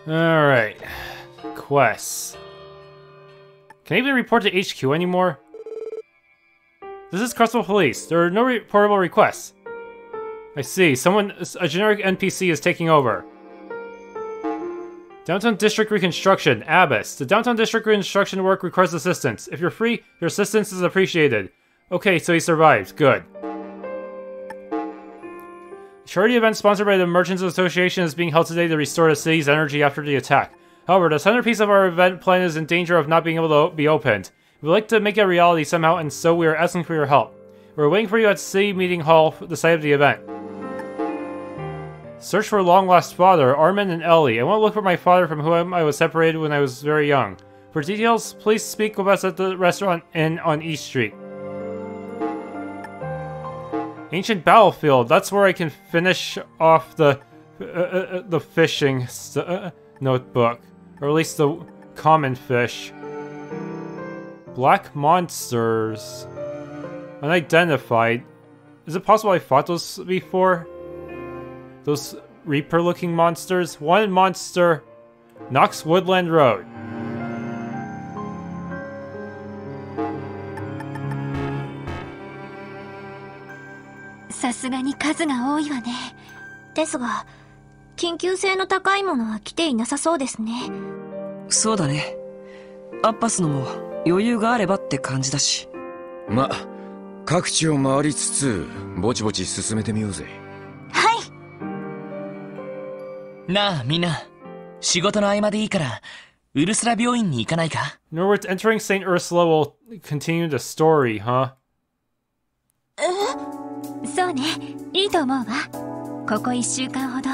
Alright. Quests. Can I even report to HQ anymore? This is Crossbell Police. There are no reportable requests. I see. A generic NPC is taking over. Downtown District Reconstruction, Abbas. The Downtown District Reconstruction work requires assistance. If you're free, your assistance is appreciated. Okay, so he survived. Good. Charity event sponsored by the Merchants Association is being held today to restore the city's energy after the attack. However, the centerpiece of our event plan is in danger of not being able to be opened. We'd like to make it a reality somehow, and so we are asking for your help. We're waiting for you at City Meeting Hall for the site of the event. Search for long-lost father, Armin and Ellie. I want to look for my father from whom I was separated when I was very young. For details, please speak with us at the restaurant inn on East Street. Ancient Battlefield. That's where I can finish off the fishing notebook. Or at least the common fish. Black monsters. Unidentified. Is it possible I fought those before? Those Reaper-looking monsters? One monster. Knox Woodland Road.さすがに数が多いわね。ですが、緊急性の高いものは来ていなさそうですね。そうだね。アッパスのも余裕があればって感じだし。ま、各地を回りつつぼちぼち進めてみようぜ。はい。なあみんな、仕事の合間でいいからウルスラ病院に行かないか？ In other words, entering St. Ursula will continue the story, huh? そうね、いいと思うわ。ここ1週間ほど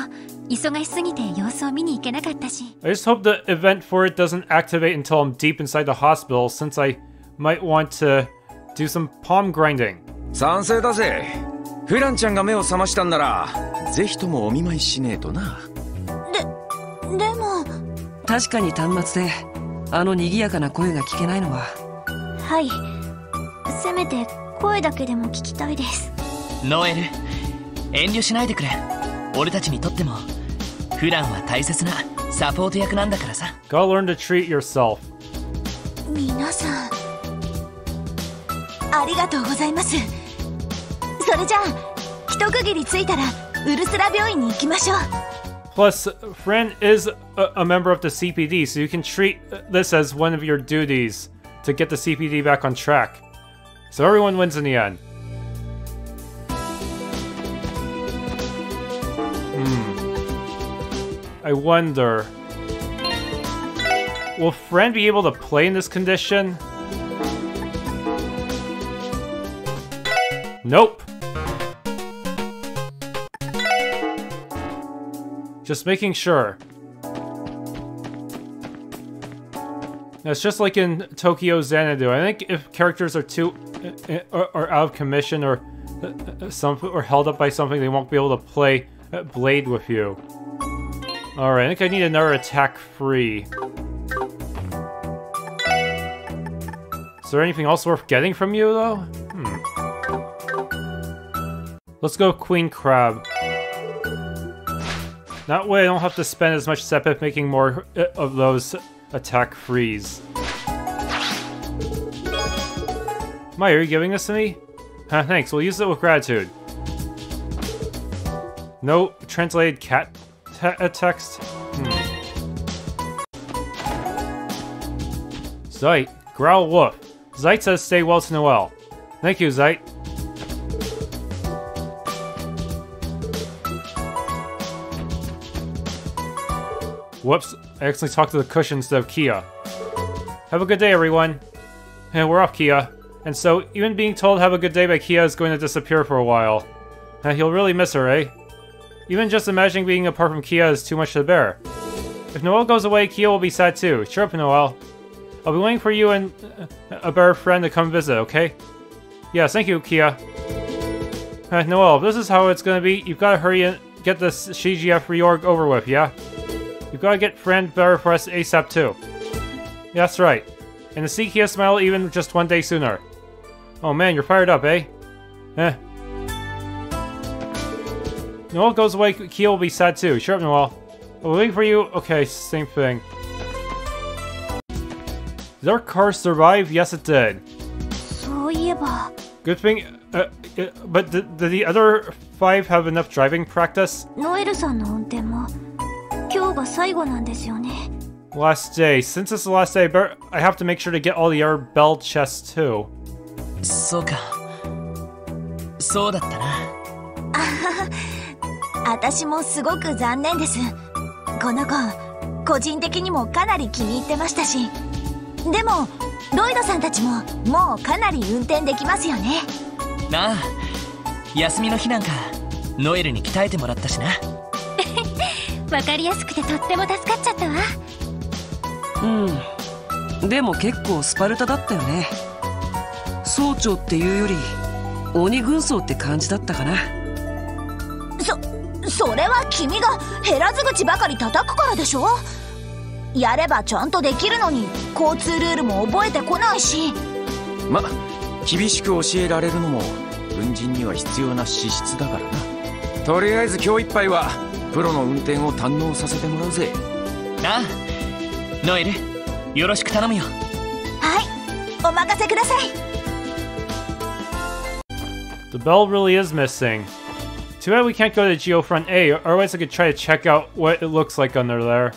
忙しすぎて様子を見に行けなかったし。I just hope the event for it doesn't activate until I'm deep inside the hospital, since I might want to do some palm grinding. 賛成だぜ。フランちゃんが目を覚ましたんなら、ぜひともお見舞いしねえとな。でも確かに端末であの賑やかな声が聞けないのは。はい。せめて声だけでも聞きたいです。ノエル、遠慮しないでくれ。俺たちにとってもフランは大切なサポート役なんだからさ。Gotta learn to treat yourself. 皆さんありがとうございます。それじゃあ一区切りついたらウルスラ病院に行きましょう。 Plus, Fran is a member of the CPD, so you can treat this as one of your duties to get the CPD back on track. So everyone wins in the end. I wonder... Will Fran be able to play in this condition? Nope. Just making sure. It's just like in Tokyo Xanadu. I think if characters are are out of commission or held up by something, they won't be able to play Blade with you. Alright, I think I need another attack free. Is there anything else worth getting from you, though? Let's go Queen Crab. That way I don't have to spend as much Sepith making more of those attack frees. Maya, are you giving this to me? Thanks, we'll use it with gratitude. No translated cat text? Zeit, growl wolf. Zeit says stay well to Noel. Thank you, Zeit. Whoops, I accidentally talked to the cushion instead of Kia. Have a good day, everyone. And we're off, Kia. And so, even being told have a good day by Kia is going to disappear for a while. You'll really miss her, eh? Even just imagining being apart from Kia is too much to bear. If Noel goes away, Kia will be sad too. Cheer up, Noel. I'll be waiting for you and a better friend to come visit, okay? Yes, thank you, Kia. Noel, if this is how it's gonna be, you've gotta hurry and get this CGF reorg over with, yeah? You've gotta get friend better for us ASAP too. Yeah, that's right. And to see Kia smile even just one day sooner. Oh man, you're fired up, eh? Noel goes away, Kia will be sad too. Sure up, Noel. I'm waiting for you. Okay, same thing. Did our car survive? Yes, it did. そういえば Good thing. But did the other 5 have enough driving practice? ノエルさんの運転も今日が最後なんですよね。 Last day. Since it's the last day, I have to make sure to get all the other bell chests too. そうか。そうだったな。私もすごく残念です。この子、個人的にもかなり気に入ってましたし。でも、ロイドさんたちももうかなり運転できますよね。なあ、休みの日なんかノエルに鍛えてもらったしな。わかりやすくてとっても助かっちゃったわ。うん。でも結構スパルタだったよね。総長っていうより鬼軍曹って感じだったかな。それは君が減らず口ばかり叩くからでしょ。やればちゃんとできるのに交通ルールも覚えてこないし。ま、厳しく教えられるのも軍人には必要な資質だからな。とりあえず今日いっぱいはプロの運転を堪能させてもらうぜ。なあ、ノエル、よろしく頼むよ。はい、お任せください。The bell really is missing. Too bad we can't go to Geofront A, otherwise I could try to check out what it looks like under there.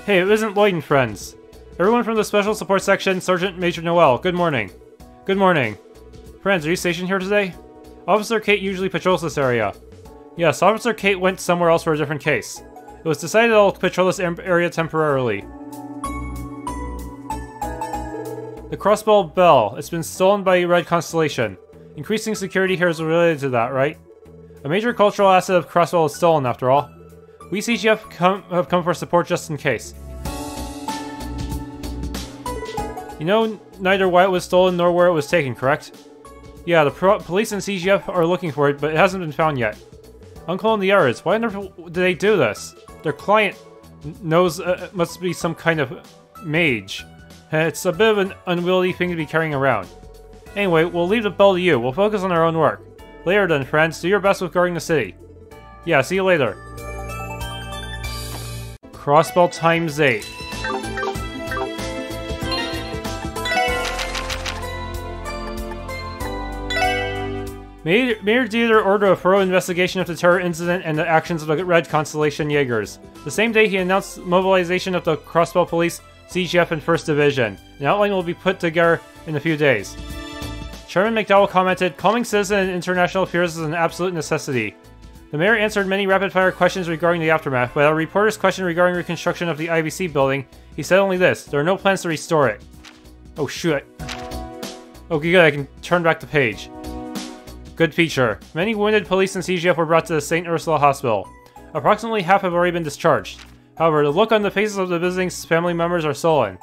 Hey, it isn't Lloyd and friends. Everyone from the Special Support Section, Sergeant Major Noel, good morning. Good morning. Friends, are you stationed here today? Officer Kate usually patrols this area. Yes, Officer Kate went somewhere else for a different case. It was decided I'll patrol this area temporarily. The Crossbell bell. It's been stolen by Red Constellation. Increasing security here is related to that, right? A major cultural asset of Crossbell is stolen, after all. We CGF have come for support just in case. You know neither why it was stolen nor where it was taken, correct? Yeah, the police and CGF are looking for it, but it hasn't been found yet. Uncle and the others, why on earth did they do this? Their client knows must be some kind of mage. It's a bit of an unwieldy thing to be carrying around. Anyway, we'll leave the bell to you. We'll focus on our own work. Later then, friends. Do your best with guarding the city. Yeah, see you later. Crossbell times 8. Mayor Dieter ordered a thorough investigation of the terror incident and the actions of the Red Constellation Jaegers. The same day, he announced mobilization of the Crossbell Police, CGF, and 1st Division. An outline will be put together in a few days. Chairman McDowell commented, calming citizen and international affairs is an absolute necessity. The mayor answered many rapid-fire questions regarding the aftermath, but at a reporter's question regarding reconstruction of the IBC building, he said only this: there are no plans to restore it. Oh shoot. Okay, good, I can turn back the page. Good feature. Many wounded police and CGF were brought to the St. Ursula Hospital. Approximately half have already been discharged. However, the look on the faces of the visiting family members are sullen.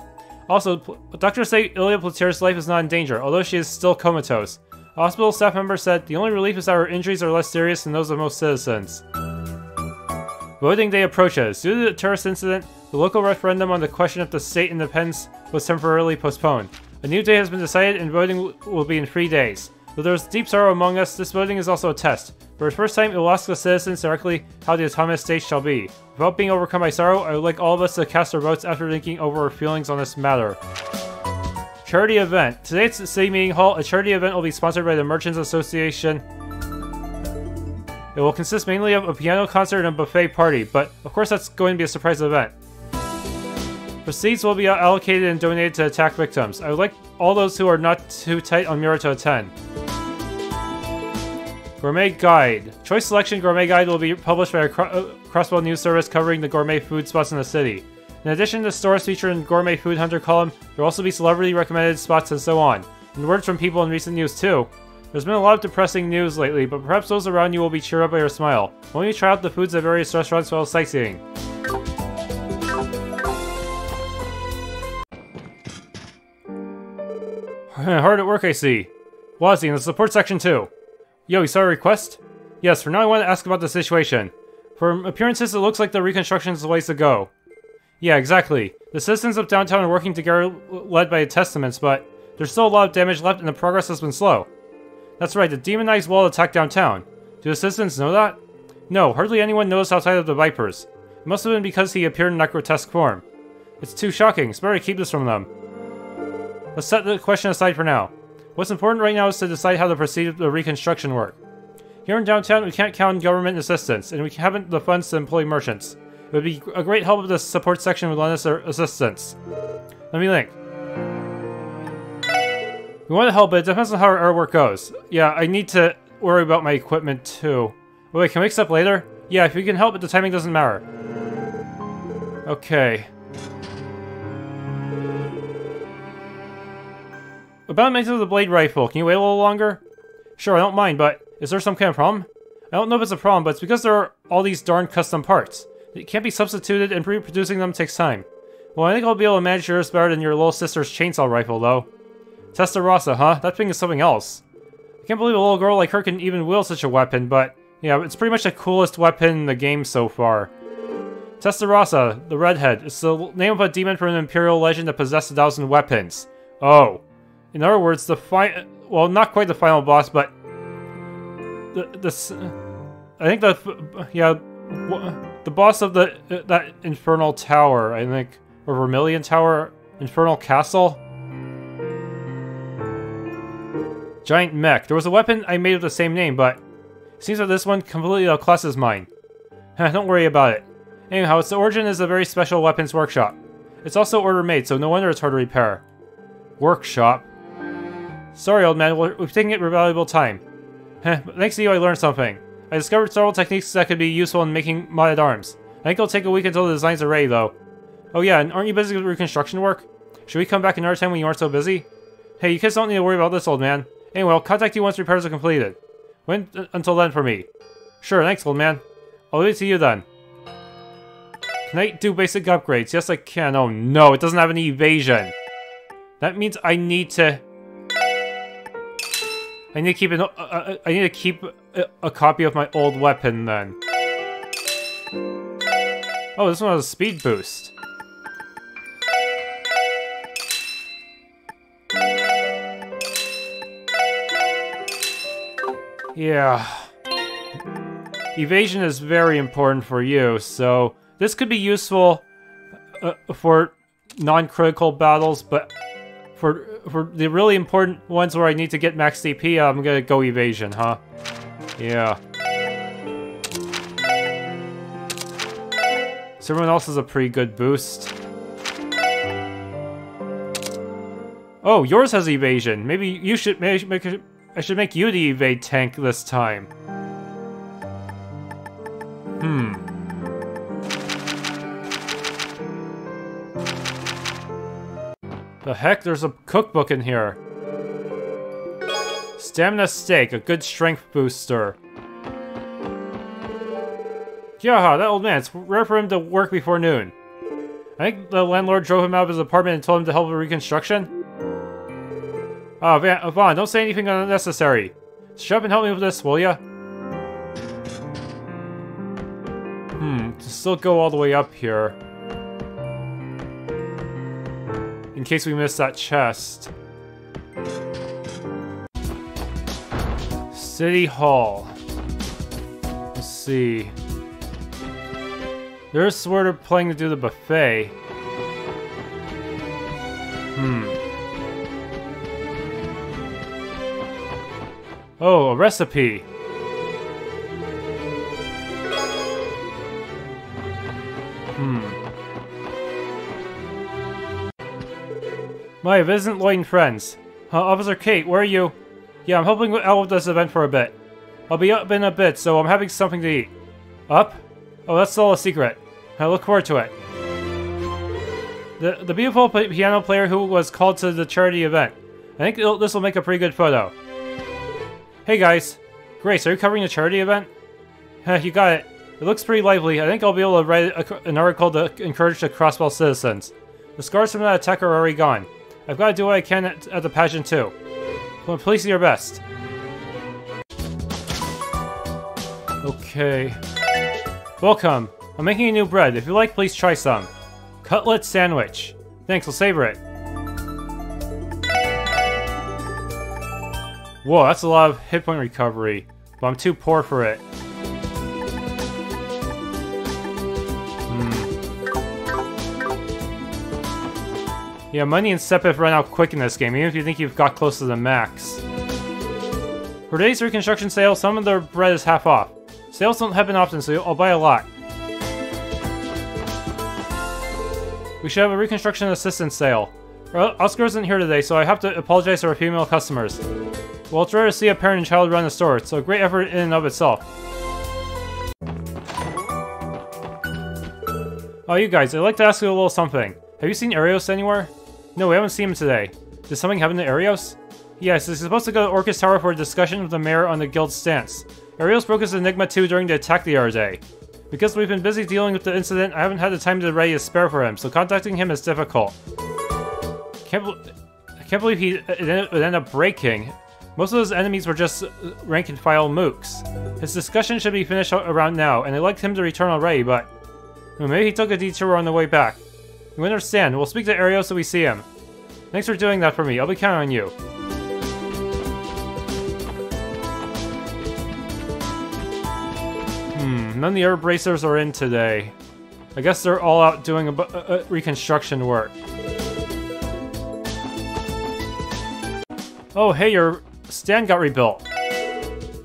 Also, doctors say Eiyuu Plateur's life is not in danger, although she is still comatose. A hospital staff member said, the only relief is that her injuries are less serious than those of most citizens. Voting day approaches. Due to the terrorist incident, the local referendum on the question of the state independence was temporarily postponed. A new day has been decided and voting will be in 3 days. Though there is deep sorrow among us, this voting is also a test. For the first time, it will ask the citizens directly how the autonomous state shall be. Without being overcome by sorrow, I would like all of us to cast our votes after thinking over our feelings on this matter. Charity event. Today at the City Meeting Hall, a charity event will be sponsored by the Merchants Association. It will consist mainly of a piano concert and a buffet party, but of course that's going to be a surprise event. Proceeds will be allocated and donated to attack victims. I would like all those who are not too tight on Mura to attend. Gourmet Guide. Choice Selection Gourmet Guide will be published by a Crossbell news service covering the gourmet food spots in the city. In addition to stores featured in the Gourmet Food Hunter column, there will also be celebrity recommended spots and so on. And words from people in recent news too. There's been a lot of depressing news lately, but perhaps those around you will be cheered up by your smile. Why don't you try out the foods at various restaurants while sightseeing? Hard at work, I see. Wazzy in the support section too. Yo, you saw a request? Yes, for now I want to ask about the situation. From appearances, it looks like the reconstruction is the way to go. Yeah, exactly. The citizens of downtown are working together, led by the Testaments, but there's still a lot of damage left and the progress has been slow. That's right, the demonized wall attacked downtown. Do the citizens know that? No, hardly anyone knows outside of the Vipers. It must have been because he appeared in that grotesque form. It's too shocking. It's better to keep this from them. Let's set the question aside for now. What's important right now is to decide how to proceed with the reconstruction work. Here in downtown, we can't count on government assistance, and we haven't the funds to employ merchants. It would be a great help if the support section would lend us their assistance. Let me think. We want to help, but it depends on how our work goes. Yeah, I need to worry about my equipment too. Wait, can we accept later? Yeah, if we can help, but the timing doesn't matter. Okay. About maintenance of the blade rifle, can you wait a little longer? Sure, I don't mind, but is there some kind of problem? I don't know if it's a problem, but it's because there are all these darn custom parts. It can't be substituted, and reproducing them takes time. Well, I think I'll be able to manage yours better than your little sister's chainsaw rifle, though. Testarossa, huh? That thing is something else. I can't believe a little girl like her can even wield such a weapon, but yeah, it's pretty much the coolest weapon in the game so far. Testarossa, the Redhead, is the name of a demon from an Imperial legend that possessed 1,000 weapons. Oh. In other words, well, not quite the final boss, but I think the boss of that Infernal Tower, I think, or Vermilion Tower, Infernal Castle. Giant mech. There was a weapon I made with the same name, but it seems that this one completely outclasses mine. Don't worry about it. Anyhow, its origin is a very special weapons workshop. It's also order-made, so no wonder it's hard to repair. Workshop? Sorry, old man, we've taken your valuable time. But thanks to you, I learned something. I discovered several techniques that could be useful in making modded arms. I think it'll take a week until the designs are ready, though. Oh yeah, and aren't you busy with reconstruction work? Should we come back another time when you aren't so busy? Hey, you kids don't need to worry about this, old man. Anyway, I'll contact you once repairs are completed. Wait until then for me. Sure, thanks, old man. I'll leave it to you then. Can I do basic upgrades? Yes, I can. Oh no, it doesn't have any evasion. That means I need to keep a copy of my old weapon then. Oh, this one has a speed boost. Yeah. Evasion is very important for you, so this could be useful for non-critical battles, but for the really important ones where I need to get max DP, I'm gonna go evasion, huh? Yeah. So everyone else has a pretty good boost. Oh, yours has evasion. Maybe you should I should make you the evade tank this time. The heck? There's a cookbook in here. Stamina steak, a good strength booster. Yaha, that old man. It's rare for him to work before noon. I think the landlord drove him out of his apartment and told him to help with reconstruction. Ah, Vaughn, don't say anything unnecessary. Shut up and help me with this, will ya? To still go all the way up here. In case we miss that chest. City Hall. Let's see. They're sort of planning to do the buffet. Oh, a recipe. My visit Lloyd and friends. Officer Kate, where are you? Yeah, I'm helping out with this event for a bit. I'll be up in a bit, so I'm having something to eat. Up? Oh, that's still a secret. I look forward to it. The beautiful piano player who was called to the charity event. I think this will make a pretty good photo. Hey guys. Grace, are you covering the charity event? You got it. It looks pretty lively. I think I'll be able to write an article to encourage the Crossbell citizens. The scars from that attack are already gone. I've got to do what I can at the pageant too. Well, please do your best. Okay. Welcome. I'm making a new bread. If you like, please try some. Cutlet sandwich. Thanks, I'll savor it. Whoa, that's a lot of hit point recovery. but I'm too poor for it. Yeah, money and Sepith run out quick in this game, even if you think you've got close to the max. For today's Reconstruction sale, some of their bread is half off. Sales don't happen often, so I'll buy a lot. We should have a Reconstruction assistance sale. Oscar isn't here today, so I have to apologize to our female customers. Well, it's rare to see a parent and child run a store, so a great effort in and of itself. Oh, you guys, I'd like to ask you a little something. Have you seen Arios anywhere? No, we haven't seen him today. Did something happen to Arios? Yes, he's supposed to go to Orcus Tower for a discussion with the mayor on the guild's stance. Arios broke his Enigma 2 during the attack the other day. Because we've been busy dealing with the incident, I haven't had the time to ready a spare for him, so contacting him is difficult. I can't believe it would end up breaking. Most of those enemies were just rank-and-file mooks. His discussion should be finished around now, and I'd like him to return already, but... well, maybe he took a detour on the way back. You understand, we'll speak to Arios so we see him. Thanks for doing that for me, I'll be counting on you. None of the Herb Racers are in today. I guess they're all out doing reconstruction work. Oh, hey, your stand got rebuilt.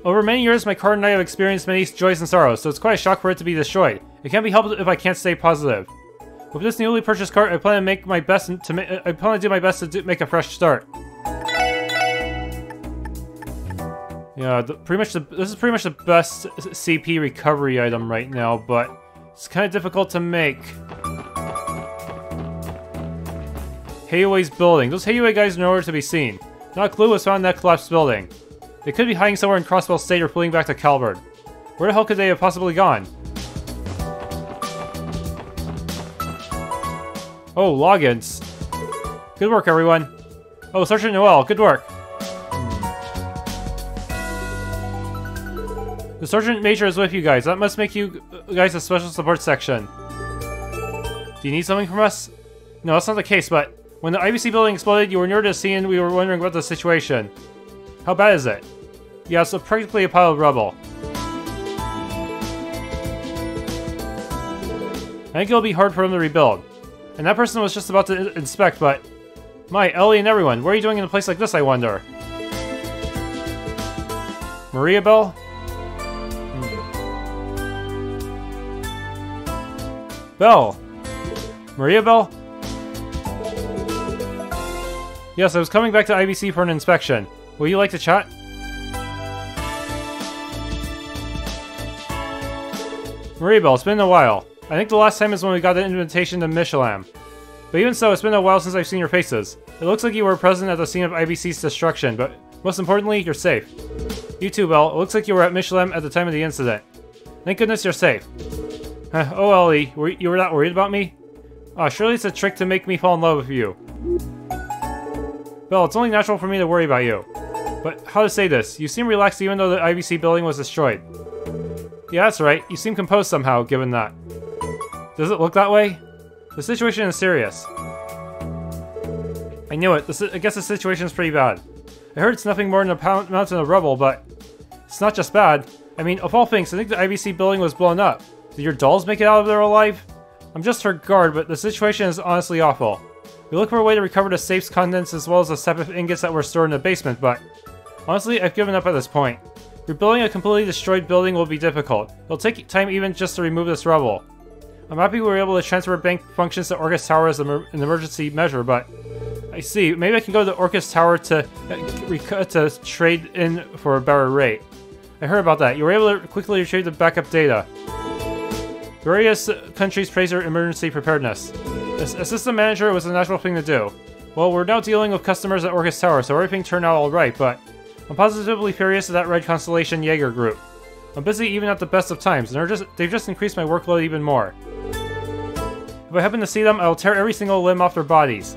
Over many years, my cart and I have experienced many joys and sorrows, so it's quite a shock for it to be destroyed. It can't be helped if I can't stay positive. With this newly purchased cart, I plan to make my best to do my best to make a fresh start. Yeah, this is pretty much the best CP recovery item right now, but it's kind of difficult to make. Heiyue's building. Those Heiyue guys are nowhere to be seen. Not a clue was found in that collapsed building. They could be hiding somewhere in Crossbell State or fleeing back to Calvard. Where the hell could they have possibly gone? Oh, logins. Good work, everyone. Oh, Sergeant Noel, good work. The Sergeant Major is with you guys. That must make you guys a special support section. Do you need something from us? No, that's not the case, but when the IBC building exploded, you were near the scene and we were wondering about the situation. How bad is it? Yeah, it's practically a pile of rubble. I think it'll be hard for them to rebuild. And that person was just about to inspect, but... my, Ellie and everyone, what are you doing in a place like this, I wonder? Maria Bell? Bell! Maria Bell? Yes, I was coming back to IBC for an inspection. Would you like to chat? Maria Bell, it's been a while. I think the last time is when we got an invitation to Michelin. But even so, it's been a while since I've seen your faces. It looks like you were present at the scene of IBC's destruction, but most importantly, you're safe. You too, Belle. It looks like you were at Michelin at the time of the incident. Thank goodness you're safe. Oh, Ellie, you were not worried about me? Oh, surely it's a trick to make me fall in love with you. Belle, it's only natural for me to worry about you. But how to say this? You seem relaxed even though the IBC building was destroyed. Yeah, that's right. You seem composed somehow, given that. Does it look that way? The situation is serious. I knew it. I guess the situation's pretty bad. I heard it's nothing more than a mountain of rubble, but it's not just bad. I mean, of all things, I think the IBC building was blown up. Did your dolls make it out of there alive? I'm just her guard, but the situation is honestly awful. We look for a way to recover the safe's contents as well as the Sepith ingots that were stored in the basement, but honestly, I've given up at this point. Rebuilding a completely destroyed building will be difficult. It'll take time even just to remove this rubble. I'm happy we were able to transfer bank functions to Orcus Tower as an emergency measure, but I see. Maybe I can go to Orcus Tower to trade in for a better rate. I heard about that. You were able to quickly retrieve the backup data. Various countries praise your emergency preparedness. As assistant manager, it was a natural thing to do. Well, we're now dealing with customers at Orcus Tower, so everything turned out alright, but I'm positively furious at that Red Constellation Jaeger group. I'm busy even at the best of times, and they've just increased my workload even more. If I happen to see them, I'll tear every single limb off their bodies.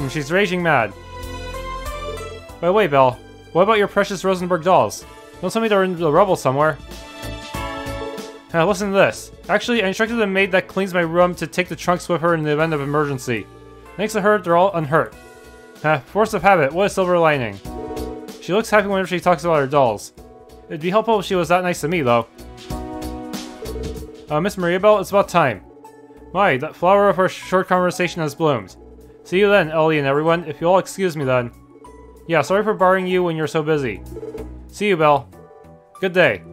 She's raging mad. By the way, Belle, what about your precious Rosenberg dolls? Don't tell me they're in the rubble somewhere. Now listen to this. Actually, I instructed the maid that cleans my room to take the trunks with her in the event of emergency. Thanks to her, they're all unhurt. Force of habit, what a silver lining. She She looks happy whenever she talks about her dolls. It'd be helpful if she was that nice to me, though. Miss Mariabelle, it's about time. My, that flower of our short conversation has bloomed. See you then, Ellie and everyone, if you'll all excuse me then. Yeah, sorry for bothering you when you're so busy. See you, Belle. Good day.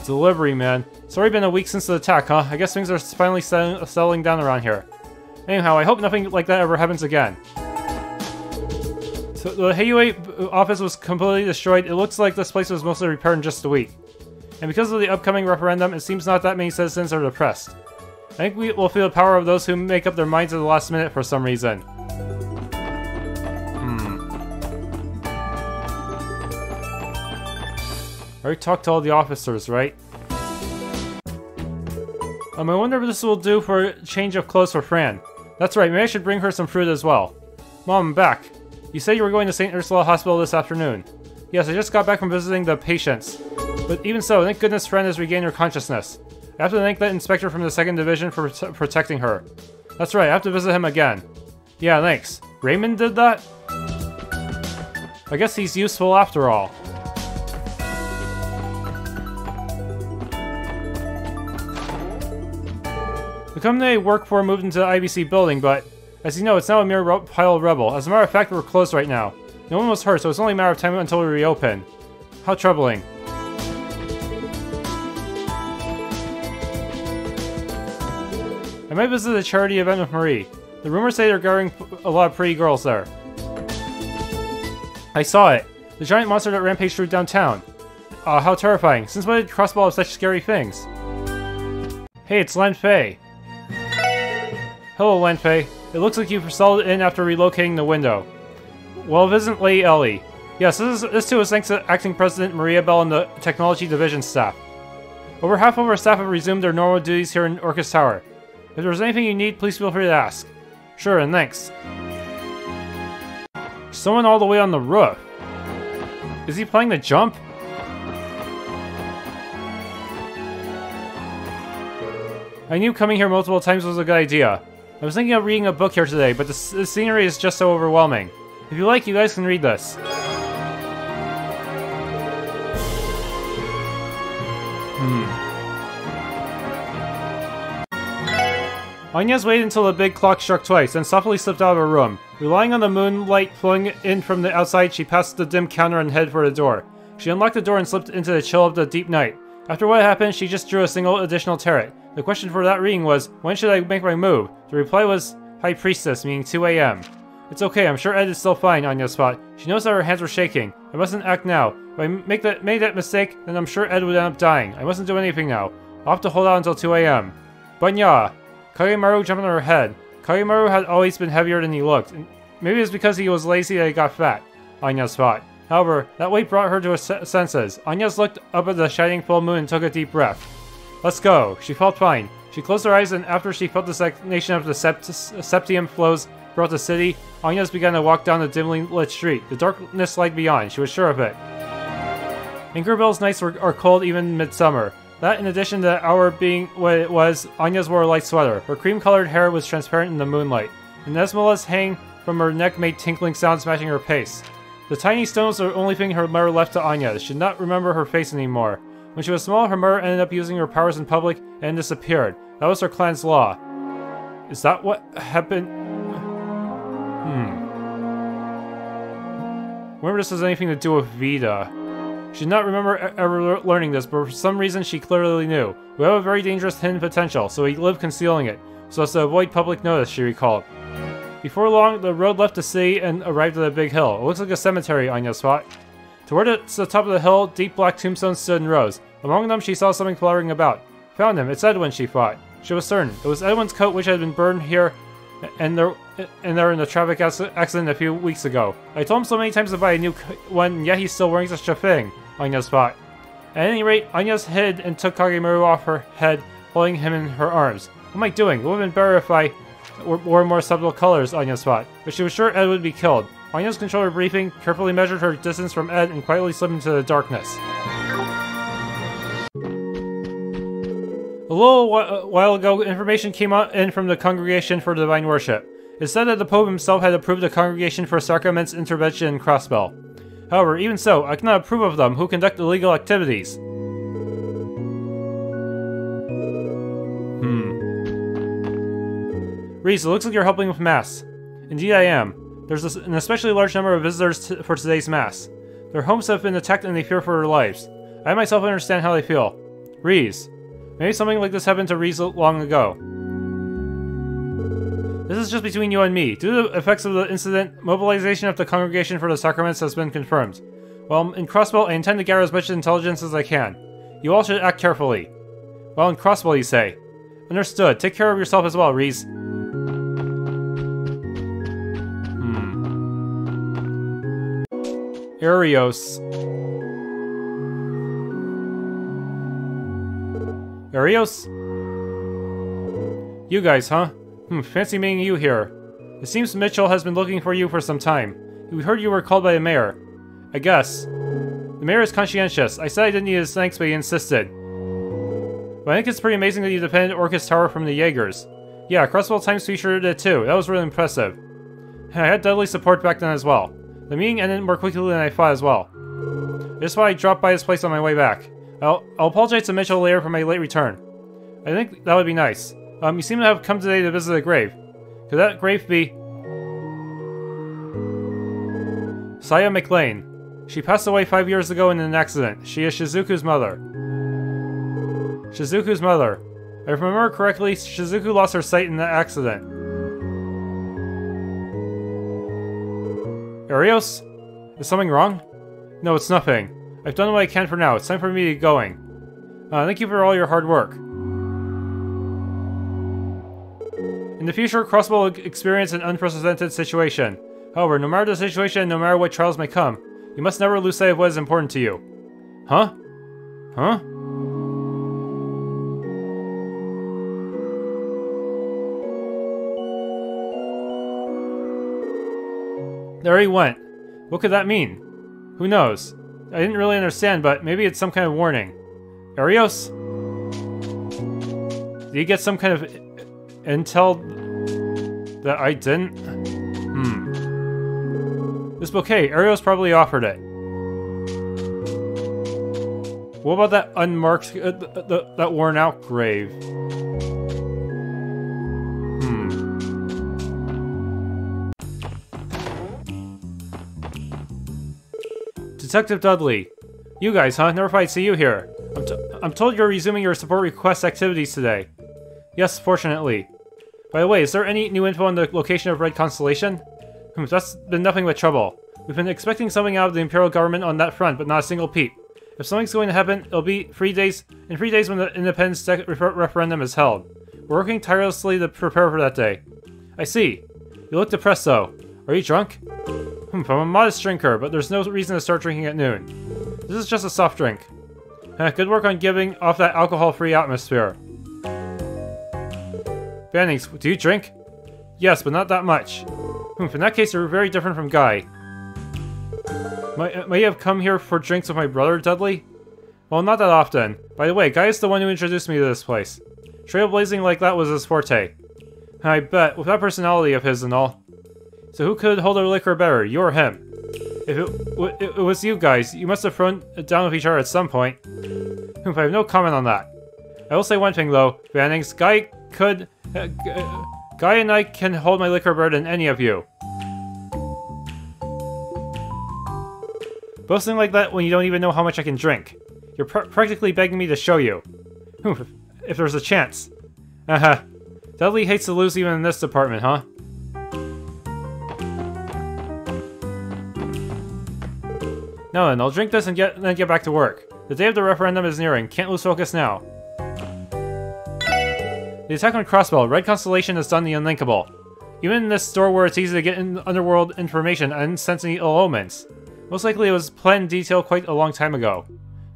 Delivery, man. It's already been a week since the attack, huh? I guess things are finally settling down around here. Anyhow, I hope nothing like that ever happens again. So the Eiyuu office was completely destroyed. It looks like this place was mostly repaired in just a week. And because of the upcoming referendum, it seems not that many citizens are depressed. I think we will feel the power of those who make up their minds at the last minute for some reason. I already talked to all the officers, right? I wonder if this will do for a change of clothes for Fran. That's right, maybe I should bring her some fruit as well. Mom, I'm back. You said you were going to St. Ursula Hospital this afternoon. Yes, I just got back from visiting the patients. But even so, thank goodness Fran has regained her consciousness. I have to thank that inspector from the 2nd Division for protecting her. That's right, I have to visit him again. Yeah, thanks. Raymond did that? I guess he's useful after all. The company I work for moved into the IBC building, but as you know, it's now a mere pile of rubble. As a matter of fact, we're closed right now. No one was hurt, so it's only a matter of time until we reopen. How troubling. I might visit a charity event with Marie. The rumors say they're gathering a lot of pretty girls there. I saw it. The giant monster that rampaged through downtown. How terrifying. Since when did Crossbell have such scary things? Hey, it's Lan Fei. Hello, Lan Fei. It looks like you've settled in after relocating the window. Well, it isn't Lady Ellie. Yes, this too is thanks to Acting President Mariabelle and the Technology Division staff. Over half of our staff have resumed their normal duties here in Orcus Tower. If there's anything you need, please feel free to ask. Sure, and thanks. Someone all the way on the roof. Is he playing the jump? I knew coming here multiple times was a good idea. I was thinking of reading a book here today, but the scenery is just so overwhelming. If you like, you guys can read this. Anya's waited until the big clock struck twice, then softly slipped out of her room. Relying on the moonlight flowing in from the outside, she passed the dim counter and headed for the door. She unlocked the door and slipped into the chill of the deep night. After what happened, she just drew a single additional turret. The question for that reading was, when should I make my move? The reply was, High Priestess, meaning 2 AM. It's okay, I'm sure Ed is still fine, Anya thought. She knows that her hands were shaking. I mustn't act now. If I made that mistake, then I'm sure Ed would end up dying. I mustn't do anything now. I'll have to hold out until 2 AM. Banya! Kagemaru jumped on her head. Kagemaru had always been heavier than he looked. And maybe it was because he was lazy that he got fat, Anya thought. However, that weight brought her to her senses. Anya looked up at the shining full moon and took a deep breath. Let's go. She felt fine. She closed her eyes, and after she felt the stagnation of the septium flows throughout the city, Anya began to walk down the dimly lit street. The darkness lied beyond. She was sure of it. Tinkerbell's nights are cold even in midsummer. That, in addition to the hour being what it was, Anya's wore a light sweater. Her cream-colored hair was transparent in the moonlight, and Nesmola's hang from her neck made tinkling sounds matching her pace. The tiny stone was the only thing her mother left to Anya. She did not remember her face anymore. When she was small, her mother ended up using her powers in public and disappeared. That was her clan's law. Is that what happened? Wonder if this has anything to do with Vita. She did not remember ever learning this, but for some reason she clearly knew. We have a very dangerous hidden potential, so we live concealing it, so as to avoid public notice, she recalled. Before long, the road left the city and arrived at a big hill. It looks like a cemetery, Anya thought. Toward the top of the hill, deep black tombstones stood in rows. Among them, she saw something fluttering about. Found him. It's Edwin, she thought. She was certain. It was Edwin's coat which had been burned here and there in the traffic accident a few weeks ago. I told him so many times to buy a new one, and yet he's still wearing such a thing, Anya thought. At any rate, Anya hid and took Kagemaru off her head, holding him in her arms. What am I doing? It would have been better if I wore more subtle colors, Anya thought. But she was sure Ed would be killed. Anya's controller briefing, carefully measured her distance from Ed, and quietly slipped into the darkness. A little while ago, information came in from the Congregation for Divine Worship. It said that the Pope himself had approved the Congregation for Sacrament's intervention in Crossbell. However, even so, I cannot approve of them who conduct illegal activities. Reese, it looks like you're helping with Mass. Indeed I am. There's an especially large number of visitors for today's Mass. Their homes have been attacked and they fear for their lives. I myself understand how they feel. Reese. Maybe something like this happened to Reese long ago. This is just between you and me. Due to the effects of the incident, mobilization of the Congregation for the Sacraments has been confirmed. While in Crossbell, I intend to gather as much intelligence as I can. You all should act carefully. While in Crossbell, you say. Understood. Take care of yourself as well, Reese. Arios. Arios? You guys, huh? Fancy meeting you here. It seems Mitchell has been looking for you for some time. We heard you were called by the mayor. I guess. The mayor is conscientious. I said I didn't need his thanks, but he insisted. But I think it's pretty amazing that you defended Orcus Tower from the Jaegers. Yeah, Crossbell Times featured it too. That was really impressive. I had Dudley's support back then as well. The meeting ended more quickly than I thought as well. That's why I dropped by his place on my way back. I'll apologize to Mitchell later for my late return. I think that would be nice. You seem to have come today to visit a grave. Could that grave be... Saya McLean. She passed away 5 years ago in an accident. She is Shizuku's mother. Shizuku's mother. If I remember correctly, Shizuku lost her sight in the accident. Arios? Is something wrong? No, it's nothing. I've done what I can for now. It's time for me to get going. Thank you for all your hard work. In the future, Crossbell will experience an unprecedented situation. However, no matter the situation, no matter what trials may come, you must never lose sight of what is important to you. Huh? Huh? There he went. What could that mean? Who knows? I didn't really understand, but maybe it's some kind of warning. Arios? Did you get some kind of intel that I didn't? This bouquet, Arios probably offered it. What about that unmarked, that worn out grave? Detective Dudley. You guys, huh? Never thought I'd see you here. I'm told you're resuming your support request activities today. Yes, fortunately. By the way, is there any new info on the location of Red Constellation? That's been nothing but trouble. We've been expecting something out of the Imperial government on that front, but not a single peep. If something's going to happen, it'll be in 3 days when the independence referendum is held. We're working tirelessly to prepare for that day. I see. You look depressed though. Are you drunk? I'm a modest drinker, but there's no reason to start drinking at noon. This is just a soft drink. Good work on giving off that alcohol-free atmosphere. Bannings, do you drink? Yes, but not that much. In that case, you're very different from Guy. Might you have come here for drinks with my brother, Dudley? Well, not that often. By the way, Guy is the one who introduced me to this place. Trailblazing like that was his forte. I bet, with that personality of his and all. So who could hold their liquor better, you or him? If it was you guys, you must have thrown it down with each other at some point. I have no comment on that. I will say one thing though, Bannings, Guy and I can hold my liquor better than any of you. Boasting like that when you don't even know how much I can drink. You're practically begging me to show you. If there's a chance. Dudley hates to lose even in this department, huh? Now then, I'll drink this and then get back to work. The day of the referendum is nearing. Can't lose focus now. The attack on Crossbell. Red Constellation has done the unthinkable. Even in this store where it's easy to get underworld information, I didn't sense any ill omens. Most likely it was planned in detail quite a long time ago.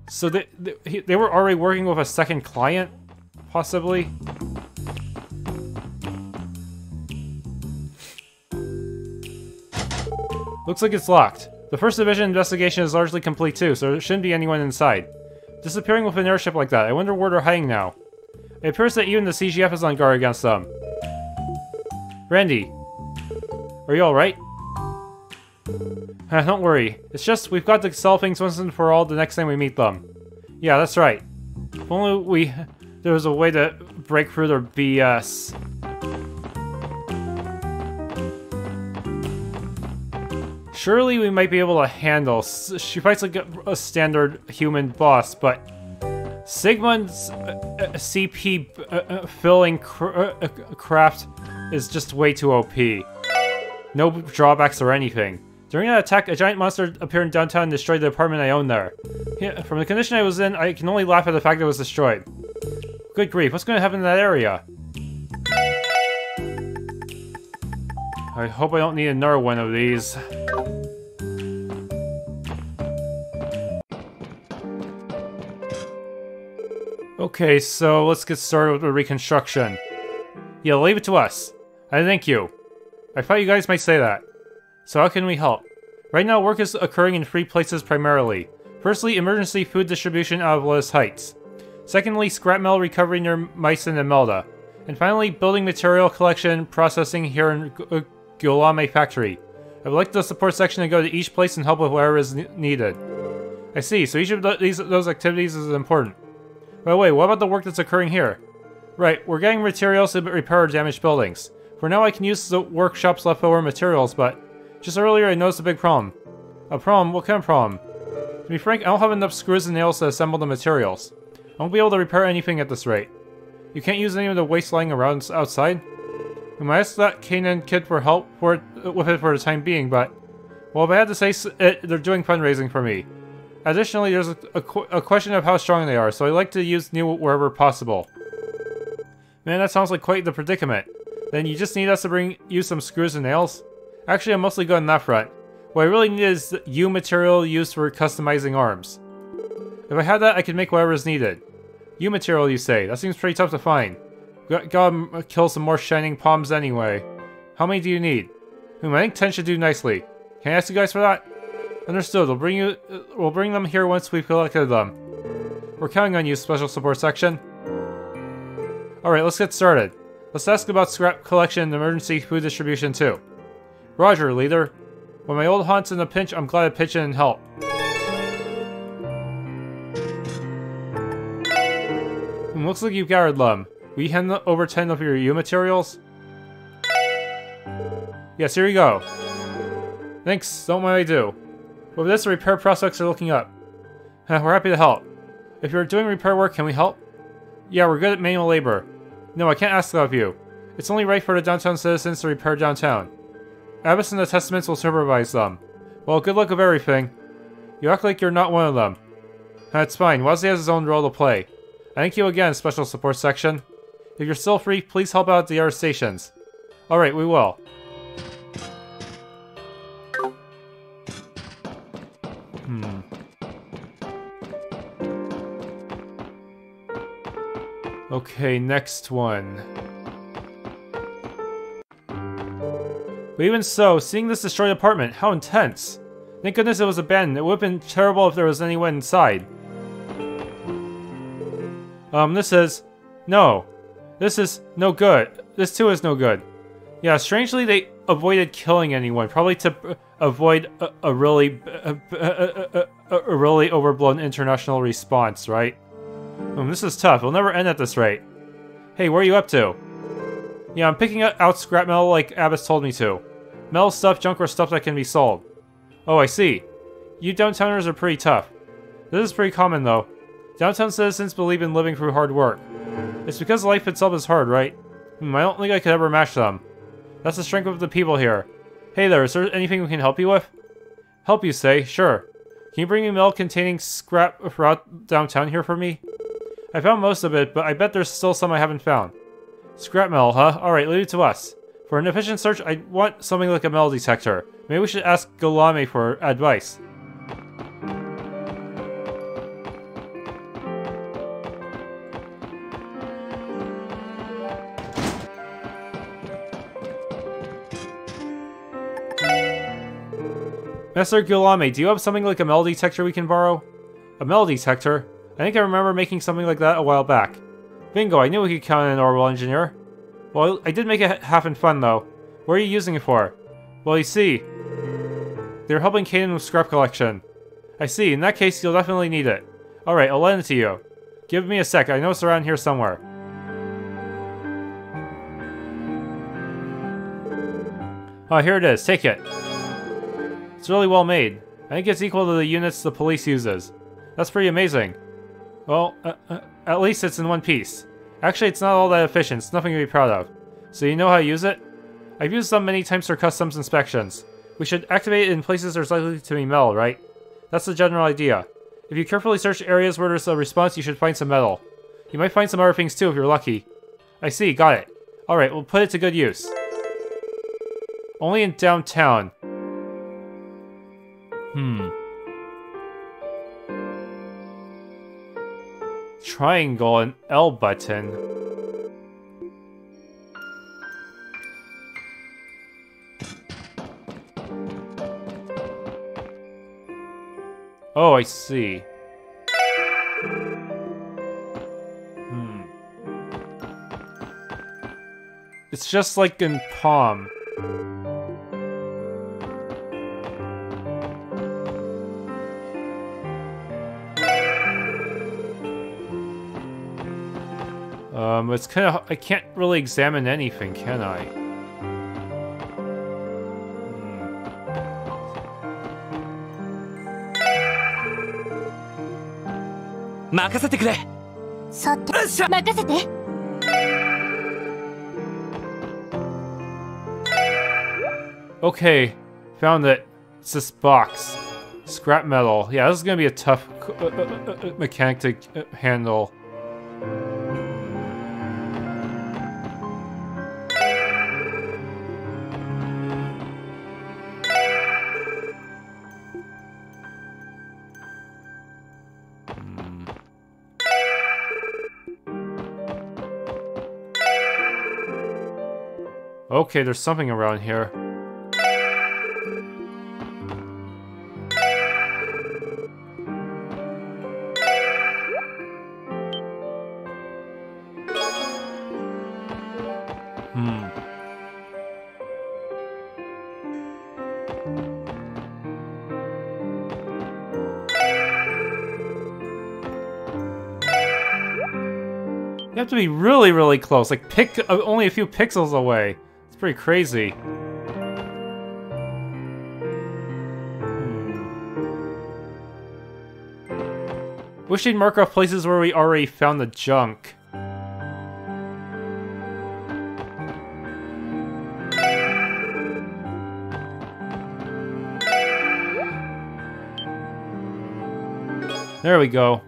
So they were already working with a second client? Possibly? Looks like it's locked. The First Division investigation is largely complete too, so there shouldn't be anyone inside. Disappearing with an airship like that, I wonder where they're hiding now. It appears that even the CGF is on guard against them. Randy, are you alright? Don't worry. It's just we've got to solve things once and for all the next time we meet them. Yeah, that's right. If only there was a way to break through their BS. Surely we might be able to handle. She fights like a standard human boss, but Sigmund's CP filling craft is just way too OP. No drawbacks or anything. During that attack, a giant monster appeared in downtown and destroyed the apartment I own there. Yeah, from the condition I was in, I can only laugh at the fact it was destroyed. Good grief, what's going to happen in that area? I hope I don't need another one of these. Okay, so let's get started with the reconstruction. Yeah, leave it to us. I thank you. I thought you guys might say that. So how can we help? Right now, work is occurring in 3 places primarily. Firstly, emergency food distribution out of Lotus Heights. Secondly, scrap metal recovery near Meissen and Melda. And finally, building material collection processing here in Guolame factory. I would like the support section to go to each place and help with whatever is needed. I see, so each of those activities is important. By the way, what about the work that's occurring here? Right, we're getting materials to repair damaged buildings. For now, I can use the workshop's leftover materials, but just earlier I noticed a big problem. A problem? What kind of problem? To be frank, I don't have enough screws and nails to assemble the materials. I won't be able to repair anything at this rate. You can't use any of the waste lying around outside? We might ask that Kanan kid for help with it for the time being, but... well, if I had to say it, they're doing fundraising for me. Additionally, there's a question of how strong they are, so I like to use new wherever possible. Man, that sounds like quite the predicament. Then you just need us to use some screws and nails? Actually, I'm mostly good on that front. What I really need is Eiyuu material used for customizing arms. If I had that, I could make whatever is needed. Eiyuu material, you say? That seems pretty tough to find. Gotta kill some more shining Poms anyway. How many do you need? I think 10 should do nicely. Can I ask you guys for that? Understood. We'll bring them here once we've collected them. We're counting on you, Special Support Section. Alright, let's get started. Let's ask about scrap collection and emergency food distribution too. Roger, leader. When my old haunt's in a pinch, I'm glad to pitch in and help. Looks like you've gathered them. Will you hand over 10 of your Eiyuu materials? Yes, here you go. Thanks, don't mind I do. With this, the repair prospects are looking up. We're happy to help. If you're doing repair work, can we help? Yeah, we're good at manual labor. No, I can't ask that of you. It's only right for the downtown citizens to repair downtown. Abbas and the Testaments will supervise them. Well, good luck with everything. You act like you're not one of them. That's fine, Wazzy has his own role to play. Thank you again, Special Support Section. If you're still free, please help out at the other stations. Alright, we will. Okay, next one. But even so, seeing this destroyed apartment, how intense! Thank goodness it was abandoned. It would have been terrible if there was anyone inside. This is... no. This is no good. This too is no good. Yeah, strangely they avoided killing anyone, probably to avoid a really overblown international response, right? This is tough. It'll never end at this rate. Hey, where are you up to? Yeah, I'm picking out scrap metal like Abbas told me to. Metal stuff, junk, or stuff that can be sold. Oh, I see. You downtowners are pretty tough. This is pretty common, though. Downtown citizens believe in living through hard work. It's because life itself is hard, right? I don't think I could ever match them. That's the strength of the people here. Hey there, is there anything we can help you with? Help, you say? Sure. Can you bring me metal containing scrap throughout downtown here for me? I found most of it, but I bet there's still some I haven't found. Scrap metal, huh? Alright, leave it to us. For an efficient search, I want something like a metal detector. Maybe we should ask Guolame for advice. Master Guolame, do you have something like a metal detector we can borrow? A metal detector? I think I remember making something like that a while back. Bingo, I knew we could count on an orbital engineer. Well, I did make it half in fun, though. What are you using it for? Well, you see, they're helping Kaden with scrap collection. I see, in that case, you'll definitely need it. Alright, I'll lend it to you. Give me a sec, I know it's around here somewhere. Oh, here it is, take it. It's really well made. I think it's equal to the units the police uses. That's pretty amazing. Well, at least it's in one piece. Actually, it's not all that efficient, it's nothing to be proud of. So you know how to use it? I've used them many times for customs inspections. We should activate it in places there's likely to be metal, right? That's the general idea. If you carefully search areas where there's a response, you should find some metal. You might find some other things too if you're lucky. I see, got it. Alright, we'll put it to good use. Only in downtown. Triangle and L button. Oh, I see. It's just like in Pom. It's kind of... I can't really examine anything, can I? Okay, found it. It's this box. Scrap metal. Yeah, this is gonna be a tough mechanic to handle. Okay, there's something around here. You have to be really, really close, like only a few pixels away. It's pretty crazy. Wish they'd mark off places where we already found the junk. There we go.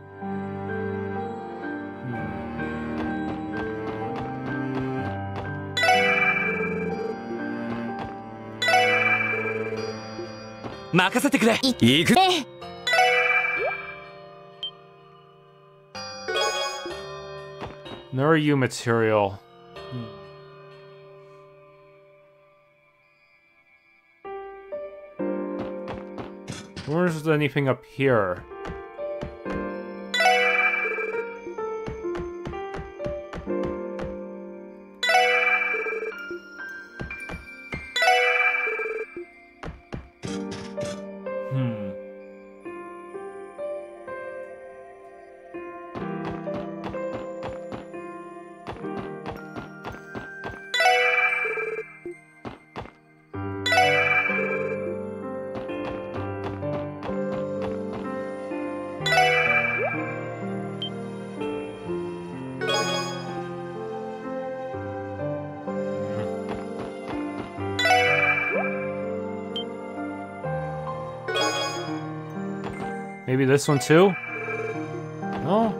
Eiyuu material. Where's anything up here? Maybe this one too? No?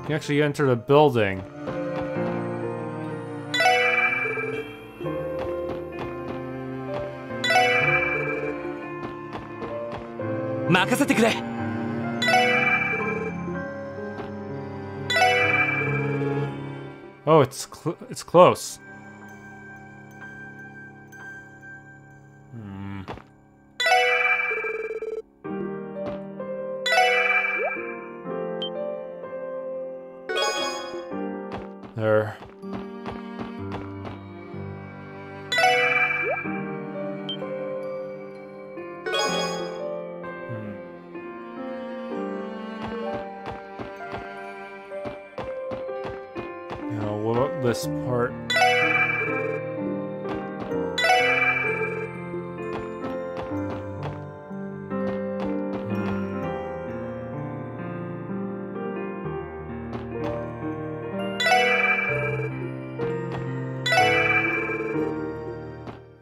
You can actually enter the building. Oh, it's close. Now, what about this part?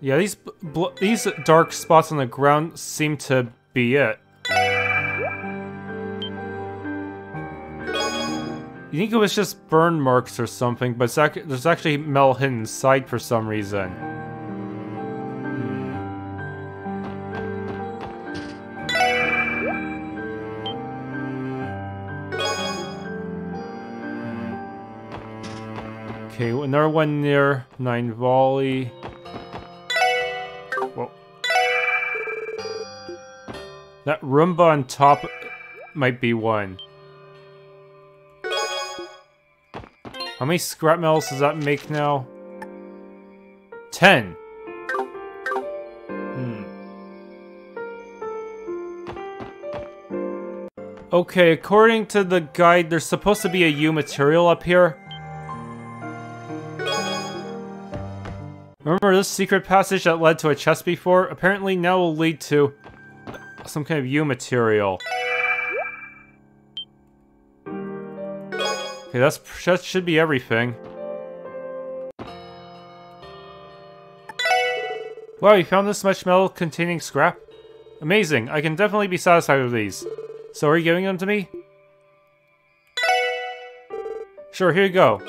Yeah, these dark spots on the ground seem to be it. You think it was just burn marks or something, but there's actually metal hidden inside for some reason. Okay, another one near 9 volley. Whoa. That Roomba on top might be one. How many scrap metals does that make now? 10. Okay, according to the guide, there's supposed to be a Eiyuu material up here. Remember this secret passage that led to a chest before? Apparently now will lead to some kind of Eiyuu material. Okay, that should be everything. Wow, you found this much metal containing scrap? Amazing, I can definitely be satisfied with these. So are you giving them to me? Sure, here you go.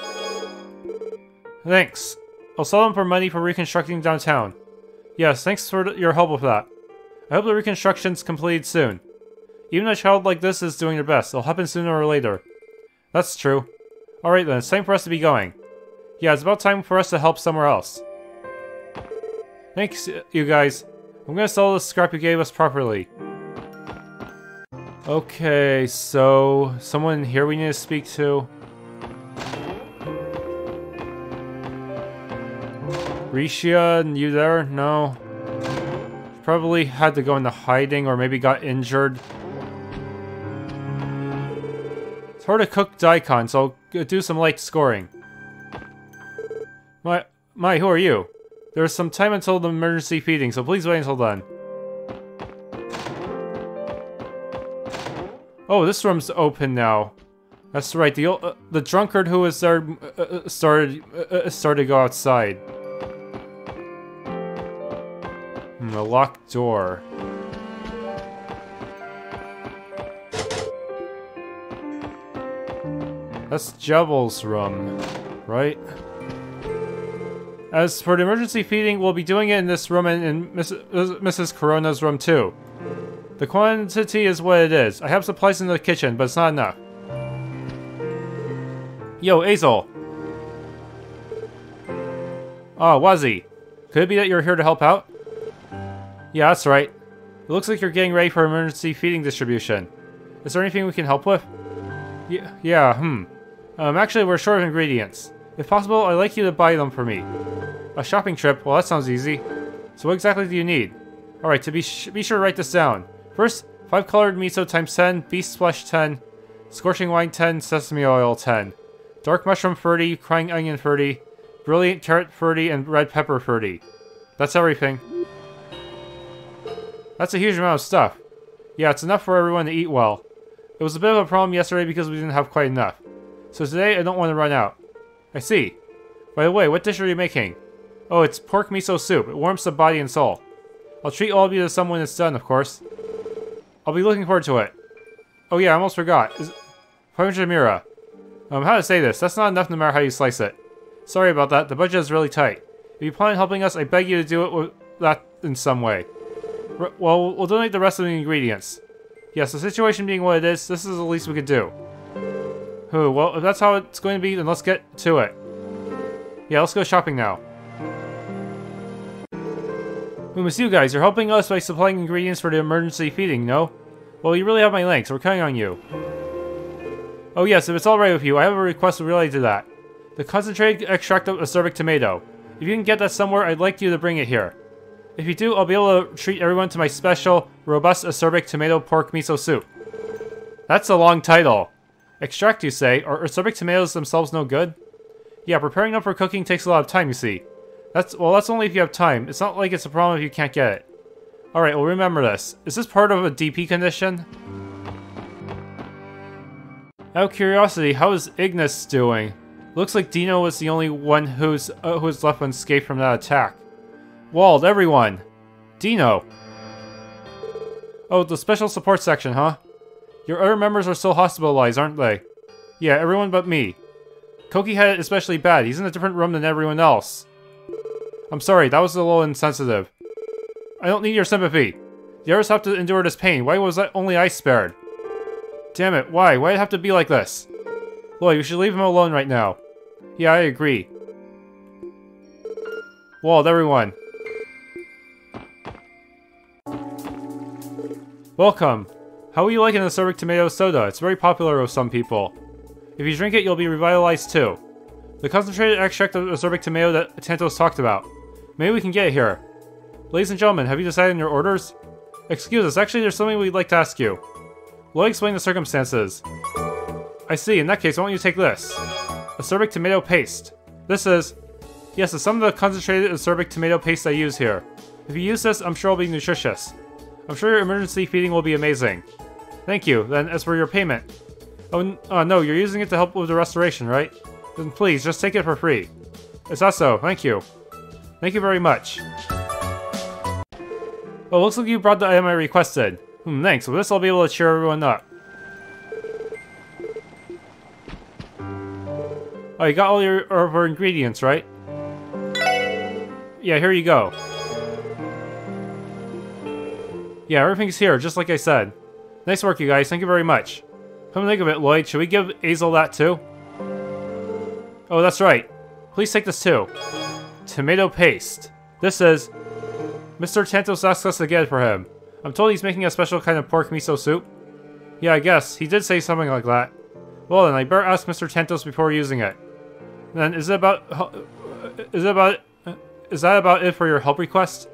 Thanks. I'll sell them for money for reconstructing downtown. Yes, thanks for your help with that. I hope the reconstruction's completed soon. Even a child like this is doing their best. It'll happen sooner or later. That's true. Alright then, it's time for us to be going. Yeah, it's about time for us to help somewhere else. Thanks, you guys. I'm gonna sell the scrap you gave us properly. Okay, so... someone here we need to speak to. Risha, you there? No. Probably had to go into hiding or maybe got injured. It's hard to cook daikon, so I'll do some light scoring. Mai, who are you? There's some time until the emergency feeding, so please wait until then. Oh, this room's open now. That's right, the drunkard who was there started to go outside. A locked door. That's Jebel's room, right? As for the emergency feeding, we'll be doing it in this room and in Mrs. Corona's room too. The quantity is what it is. I have supplies in the kitchen, but it's not enough. Yo, Azel! Ah, Wazi. Could it be that you're here to help out? Yeah, that's right. It looks like you're getting ready for emergency feeding distribution. Is there anything we can help with? Actually, we're short of ingredients. If possible, I'd like you to buy them for me. A shopping trip? Well, that sounds easy. So what exactly do you need? Alright, be sure to write this down. First, 5 colored miso times 10, beast flesh 10, scorching wine 10, sesame oil 10, dark mushroom 30, crying onion 30, brilliant carrot 30, and red pepper 30. That's everything. That's a huge amount of stuff. Yeah, it's enough for everyone to eat well. It was a bit of a problem yesterday because we didn't have quite enough. So today, I don't want to run out. I see. By the way, what dish are you making? Oh, it's pork miso soup. It warms the body and soul. I'll treat all of you to some when it's done, of course. I'll be looking forward to it. Oh yeah, I almost forgot. 500 mira. How to say this? That's not enough no matter how you slice it. Sorry about that. The budget is really tight. If you plan on helping us, I beg you to do it with that in some way. Well, we'll donate the rest of the ingredients. Yes, the situation being what it is, this is the least we could do. Well, if that's how it's going to be, then let's get to it. Yeah, let's go shopping now. We miss you guys. You're helping us by supplying ingredients for the emergency feeding, no? Well, you really have my thanks. We're counting on you. Oh yes, if it's alright with you, I have a request related to that. The concentrated extract of acerbic tomato. If you can get that somewhere, I'd like you to bring it here. If you do, I'll be able to treat everyone to my special, robust acerbic tomato pork miso soup. That's a long title. Extract, you say? Are acerbic tomatoes themselves no good? Yeah, preparing them for cooking takes a lot of time, you see. That's only if you have time. It's not like it's a problem if you can't get it. Alright, well remember this. Is this part of a DP condition? Out of curiosity, how is Ignis doing? Looks like Dino was the only one who's left unscathed from that attack. Wald, everyone! Dino! Oh, the special support section, huh? Your other members are still hospitalized, aren't they? Yeah, everyone but me. Koki had it especially bad. He's in a different room than everyone else. I'm sorry, that was a little insensitive. I don't need your sympathy. The others have to endure this pain. Why was that only I spared? Damn it, why? Why'd it have to be like this? Lloyd, we should leave him alone right now. Yeah, I agree. Wald, everyone. Welcome. How are you liking the acerbic tomato soda? It's very popular with some people. If you drink it, you'll be revitalized too. The concentrated extract of acerbic tomato that Tantos talked about. Maybe we can get it here. Ladies and gentlemen, have you decided on your orders? Excuse us, actually there's something we'd like to ask you. Lloyd explain the circumstances. I see, in that case, why don't you take this? Acerbic tomato paste. This is... Yes, it's some of the concentrated acerbic tomato paste I use here. If you use this, I'm sure it'll be nutritious. I'm sure your emergency feeding will be amazing. Thank you. Then, as for your payment... Oh, no, you're using it to help with the restoration, right? Then please, just take it for free. Is that so? Thank you. Thank you very much. Oh, looks like you brought the item I requested. Thanks. With this, I'll be able to cheer everyone up. Oh, you got all your ingredients, right? Yeah, here you go. Yeah, everything's here, just like I said. Nice work, you guys. Thank you very much. Come to think of it, Lloyd, should we give Azel that too? Oh, that's right. Please take this too. Tomato paste. This is... Mr. Tantos asked us to get it for him. I'm told he's making a special kind of pork miso soup. Yeah, I guess. He did say something like that. Well then, I better ask Mr. Tantos before using it. Then, is that about it for your help request?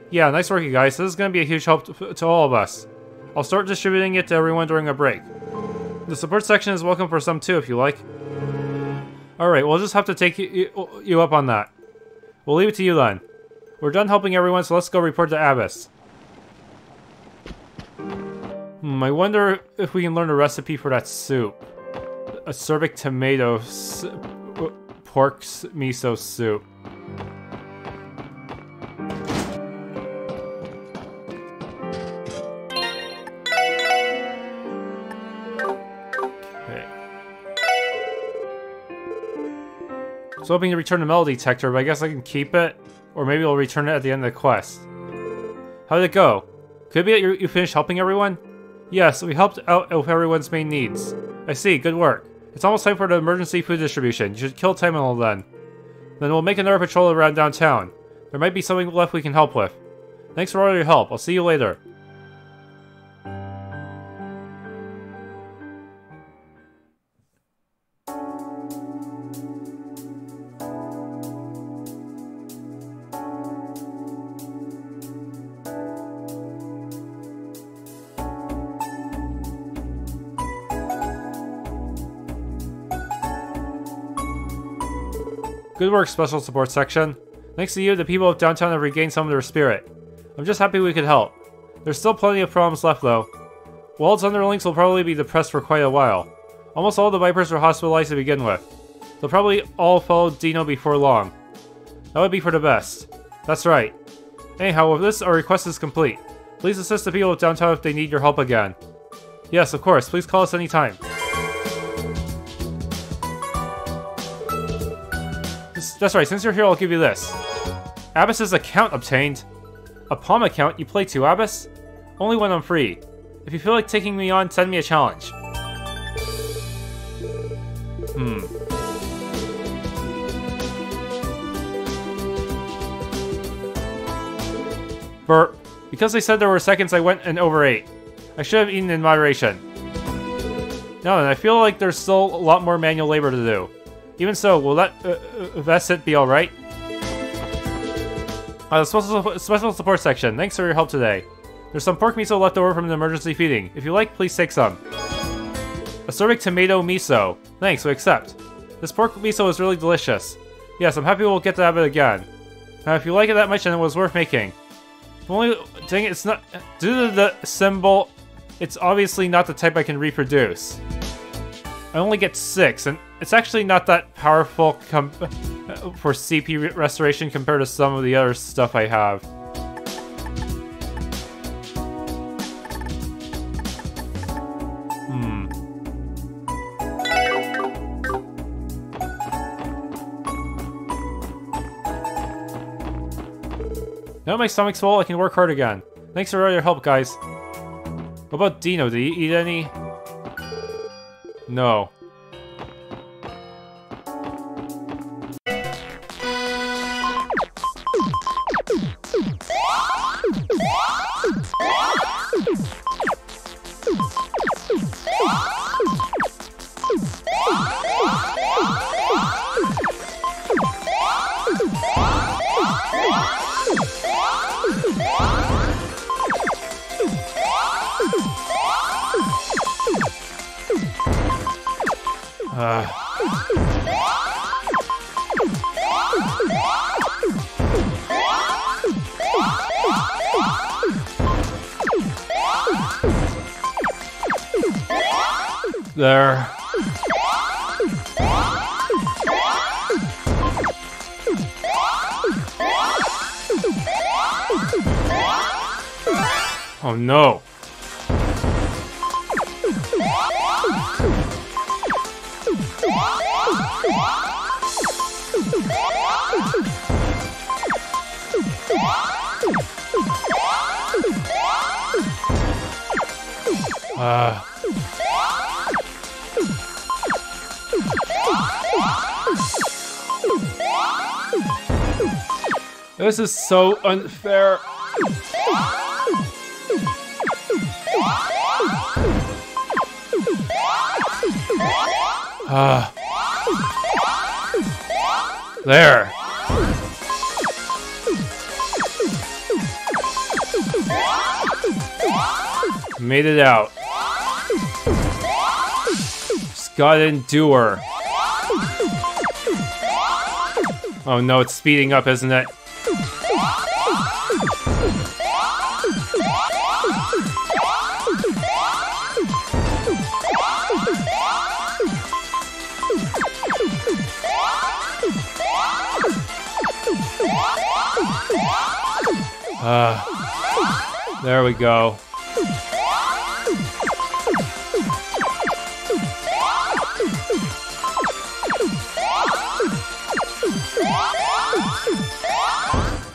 Yeah, nice work, you guys. This is going to be a huge help to all of us. I'll start distributing it to everyone during a break. The support section is welcome for some too, if you like. Alright, we'll just have to take you up on that. We'll leave it to you then. We're done helping everyone, so let's go report to Abbas. I wonder if we can learn a recipe for that soup. Acerbic tomato pork miso soup. I was hoping to return the metal detector, but I guess I can keep it. Or maybe I'll return it at the end of the quest. How did it go? Could it be that you finished helping everyone? Yes, we helped out with everyone's main needs. I see, good work. It's almost time for the emergency food distribution. You should kill time until then. Then we'll make another patrol around downtown. There might be something left we can help with. Thanks for all your help. I'll see you later. Good work, Special Support Section. Thanks to you, the people of downtown have regained some of their spirit. I'm just happy we could help. There's still plenty of problems left, though. Wald's underlings will probably be depressed for quite a while. Almost all the Vipers were hospitalized to begin with. They'll probably all follow Dino before long. That would be for the best. That's right. Anyhow, with this, our request is complete. Please assist the people of downtown if they need your help again. Yes, of course. Please call us anytime. That's right, since you're here, I'll give you this. Abbas's account obtained. A Pom account? You play too, Abbas? Only when I'm free. If you feel like taking me on, send me a challenge. Burp. Because they said there were seconds I went and overate. I should have eaten in moderation. Now then, I feel like there's still a lot more manual labor to do. Even so, will that Vesset be alright? The special support section. Thanks for your help today. There's some pork miso left over from the emergency feeding. If you like, please take some. Assorbic tomato miso. Thanks, we accept. This pork miso is really delicious. Yes, I'm happy we'll get to have it again. If you like it that much, then it was worth making. If only, dang it, it's not, due to the symbol, it's obviously not the type I can reproduce. I only get 6, and it's actually not that powerful for CP restoration compared to some of the other stuff I have. Now my stomach's full, I can work hard again. Thanks for all your help, guys. What about Dino? Did he eat any? No. There. Oh no. This is so unfair. There. Made it out. Just gotta endure. Oh no, it's speeding up, isn't it? There we go.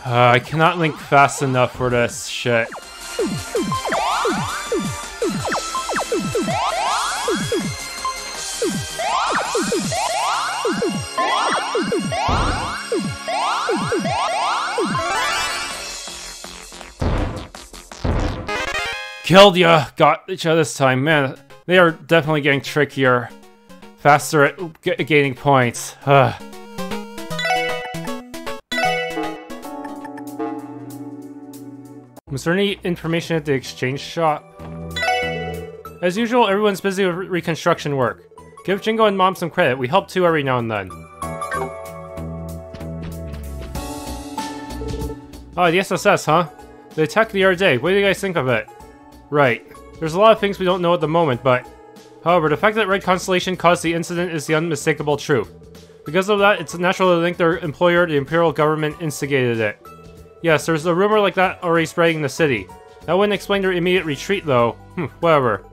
I cannot link fast enough for this shit. Killed ya! Got each other this time. Man, they are definitely getting trickier. Faster at gaining points. Was there any information at the exchange shop? As usual, everyone's busy with reconstruction work. Give Jingo and Mom some credit. We help too every now and then. Oh, the SSS, huh? They attacked the other day. What do you guys think of it? Right. There's a lot of things we don't know at the moment, but... However, the fact that Red Constellation caused the incident is the unmistakable truth. Because of that, it's natural to think their employer, the Imperial Government, instigated it. Yes, there's a rumor like that already spreading in the city. That wouldn't explain their immediate retreat, though. Whatever.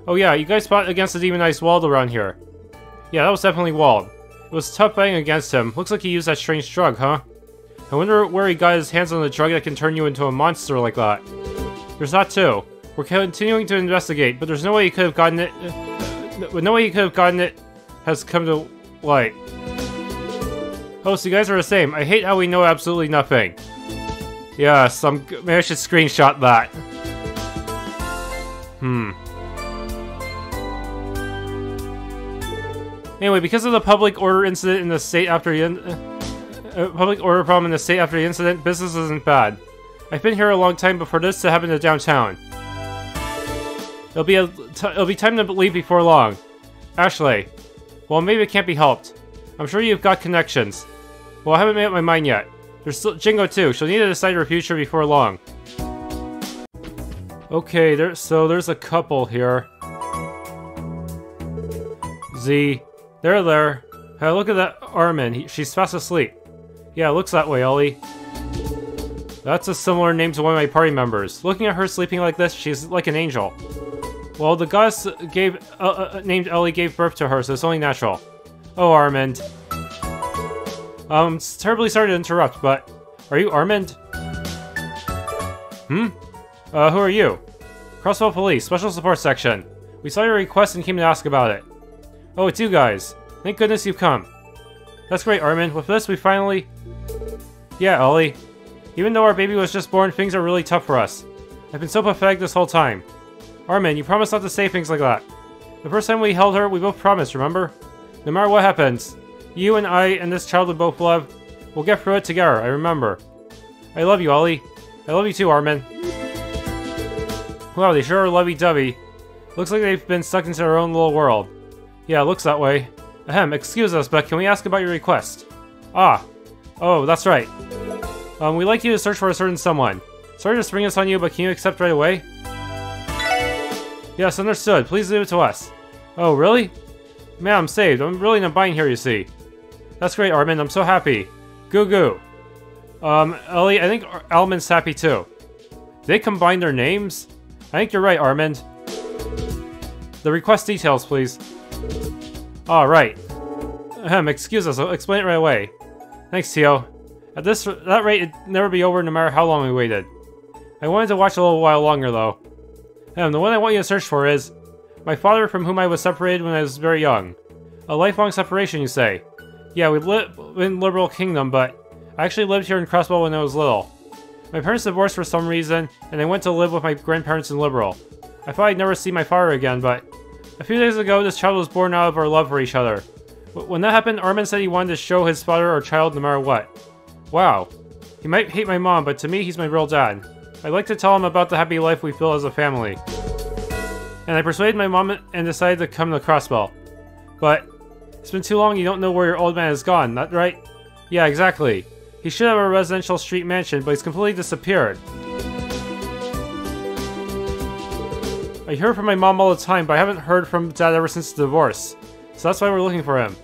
Oh yeah, you guys fought against the demonized Wald around here. Yeah, that was definitely Wald. It was tough fighting against him. Looks like he used that strange drug, huh? I wonder where he got his hands on the drug that can turn you into a monster like that. There's that too. We're continuing to investigate, but there's no way he could have gotten it... has come to light. Oh, so you guys are the same. I hate how we know absolutely nothing. Yeah, maybe I should screenshot that. Anyway, because of the public order incident in the state after the public order problem in the state after the incident, business isn't bad. I've been here a long time before this to happen to downtown. It'll be time to leave before long. Ashley. Well, maybe it can't be helped. I'm sure you've got connections. Well, I haven't made up my mind yet. There's still Jingo too. She'll need to decide her future before long. Okay, there's a couple here. Z. There. Hey, look at that Armin. She's fast asleep. Yeah, it looks that way, Ellie. That's a similar name to one of my party members. Looking at her sleeping like this, she's like an angel. Well, the goddess named Ellie gave birth to her, so it's only natural. Oh, Armand. Terribly sorry to interrupt, but are you Armand? Who are you? Crossbell Police, Special Support Section. We saw your request and came to ask about it. Oh, it's you guys. Thank goodness you've come. That's great, Armand. With this, we finally... Yeah, Ellie. Even though our baby was just born, things are really tough for us. I've been so pathetic this whole time. Armin, you promised not to say things like that. The first time we held her, we both promised, remember? No matter what happens, you and I and this child we both love, we'll get through it together, I remember. I love you, Ellie. I love you too, Armin. Wow, they sure are lovey-dovey. Looks like they've been stuck into their own little world. Yeah, it looks that way. Ahem, excuse us, but can we ask about your request? Ah. Oh, that's right. We'd like you to search for a certain someone. Sorry to spring this on you, but can you accept right away? Yes, understood. Please leave it to us. Oh, really? Man, I'm saved. I'm really in a bind here, you see. That's great, Armin. I'm so happy. Goo goo. Ellie, I think Almond's happy too. Did they combine their names? I think you're right, Armand. The request details, please. Right. Ahem, excuse us. I'll explain it right away. Thanks, Tio. At that rate, it'd never be over no matter how long we waited. I wanted to watch a little while longer, though. The one I want you to search for is... my father, from whom I was separated when I was very young. A lifelong separation, you say? Yeah, we live in Liberal Kingdom, but I actually lived here in Crossbell when I was little. My parents divorced for some reason, and I went to live with my grandparents in Liberal. I thought I'd never see my father again, but... a few days ago, this child was born out of our love for each other. When that happened, Armin said he wanted to show his father or child no matter what. Wow. He might hate my mom, but to me, he's my real dad. I'd like to tell him about the happy life we built as a family. And I persuaded my mom and decided to come to Crossbell. But it's been too long, you don't know where your old man has gone, that right? Yeah, exactly. He should have a residential street mansion, but he's completely disappeared. I hear from my mom all the time, but I haven't heard from Dad ever since the divorce. So that's why we're looking for him.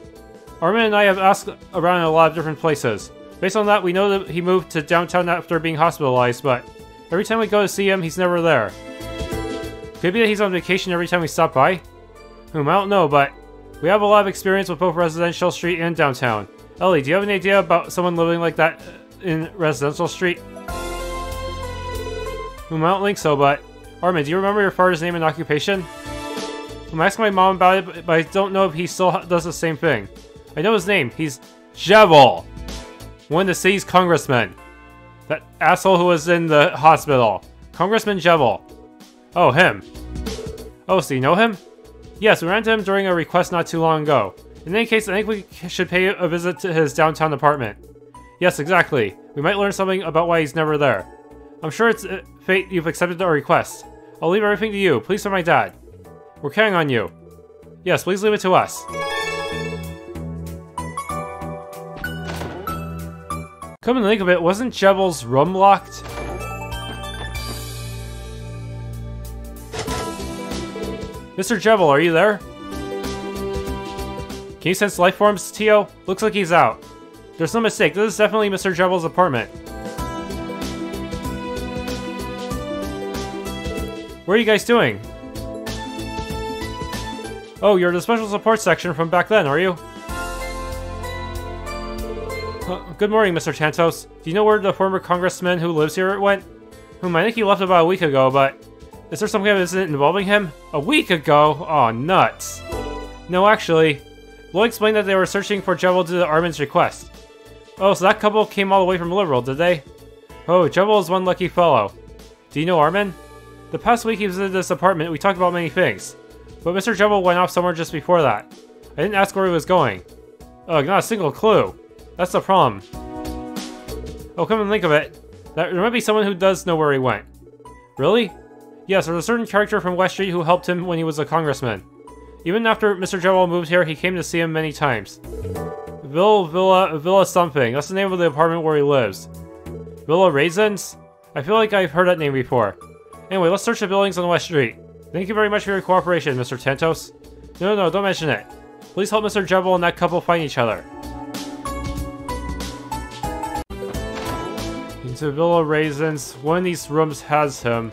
Armin and I have asked around in a lot of different places. Based on that, we know that he moved to downtown after being hospitalized, but every time we go to see him, he's never there. Could it be that he's on vacation every time we stop by? I don't know, but we have a lot of experience with both Residential Street and downtown. Ellie, do you have any idea about someone living like that in Residential Street? I don't think so, but... Armin, do you remember your father's name and occupation? I'm asking my mom about it, but I don't know if he still does the same thing. I know his name. He's Jevil, one of the city's congressmen. That asshole who was in the hospital. Congressman Jevil. Oh, him. Oh, so you know him? Yes, we ran into him during a request not too long ago. In any case, I think we should pay a visit to his downtown apartment. Yes, exactly. We might learn something about why he's never there. I'm sure it's fate you've accepted our request. I'll leave everything to you. Please for my dad. We're counting on you. Yes, please leave it to us. Come to think of it, wasn't Jevil's room locked? Mr. Jevil, are you there? Can you sense life forms, Tio? Looks like he's out. There's no mistake, this is definitely Mr. Jevil's apartment. What are you guys doing? Oh, you're the special support section from back then, are you? Good morning, Mr. Tantos. Do you know where the former congressman who lives here went? I think he left about a week ago, but... is there some kind of incident involving him? A week ago? Aw, nuts. No, actually. Lloyd explained that they were searching for Jevil due to Armin's request. Oh, so that couple came all the way from Liberal, did they? Oh, Jevil is one lucky fellow. Do you know Armin? The past week he visited this apartment, we talked about many things. But Mr. Jevil went off somewhere just before that. I didn't ask where he was going. Ugh, not a single clue. That's the problem. Oh, come and think of it. There might be someone who does know where he went. Really? Yes, there's a certain character from West Street who helped him when he was a congressman. Even after Mr. Jebel moved here, he came to see him many times. Villa something. That's the name of the apartment where he lives. Villa Raisins? I feel like I've heard that name before. Anyway, let's search the buildings on West Street. Thank you very much for your cooperation, Mr. Tantos. No, don't mention it. Please help Mr. Jebel and that couple find each other. Into Villa Raisins. One of these rooms has him.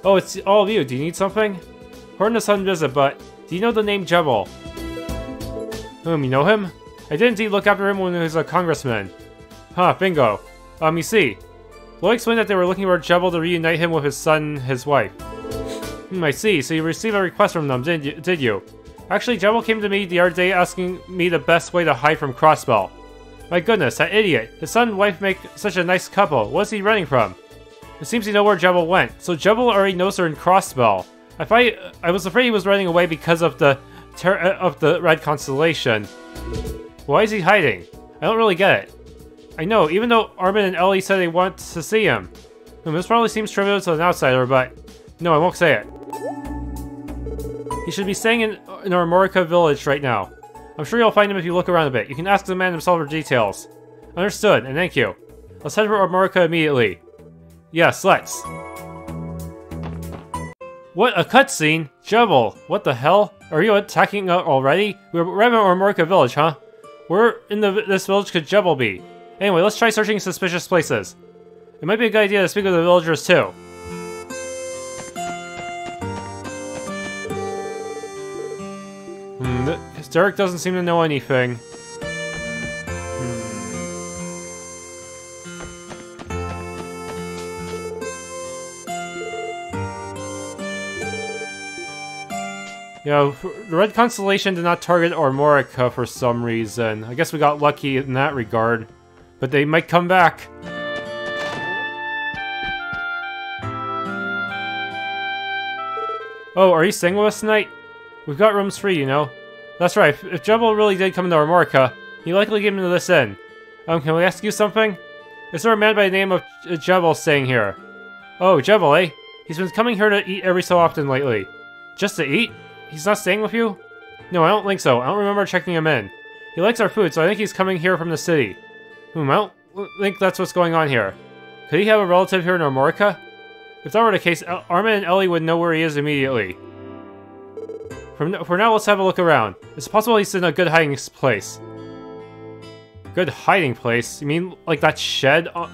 Oh, it's all of you. Do you need something? Pardon the sudden visit, but do you know the name Jebel? You know him? I did indeed look after him when he was a congressman. Huh, bingo. You see. Lloyd explained that they were looking for Jebel to reunite him with his son and his wife. I see. So you received a request from them, did you? Actually, Jebel came to me the other day asking me the best way to hide from Crossbell. My goodness, that idiot. His son and wife make such a nice couple. What is he running from? It seems you know where Jebel went. So Jebel already knows they're in Crossbell. I was afraid he was running away because of the red constellation. Why is he hiding? I don't really get it. I know, even though Armin and Ellie said they want to see him. This probably seems trivial to an outsider, but no, I won't say it. He should be staying in Armorica village right now. I'm sure you'll find him if you look around a bit. You can ask the man himself for details. Understood, and thank you. Let's head for Armorica immediately. Yes, let's. What a cutscene! Jebel, what the hell? Are you attacking already? We're right in Armorica village, huh? Where in this village could Jebel be? Anyway, let's try searching suspicious places. It might be a good idea to speak with the villagers too. Derek doesn't seem to know anything. Yeah, the red constellation did not target Armorica for some reason. I guess we got lucky in that regard. But they might come back. Oh, are you staying with us tonight? We've got rooms free, you know. That's right, if Jebel really did come into Armorica, he likely came into this inn. Can we ask you something? Is there a man by the name of Jebel staying here? Oh, Jebel, eh? He's been coming here to eat every so often lately. Just to eat? He's not staying with you? No, I don't think so. I don't remember checking him in. He likes our food, so I think he's coming here from the city. I don't think that's what's going on here. Could he have a relative here in Armorica? If that were the case, Armin and Ellie would know where he is immediately. For now, let's have a look around. It's possible he's in a good hiding place. Good hiding place? You mean like that shed to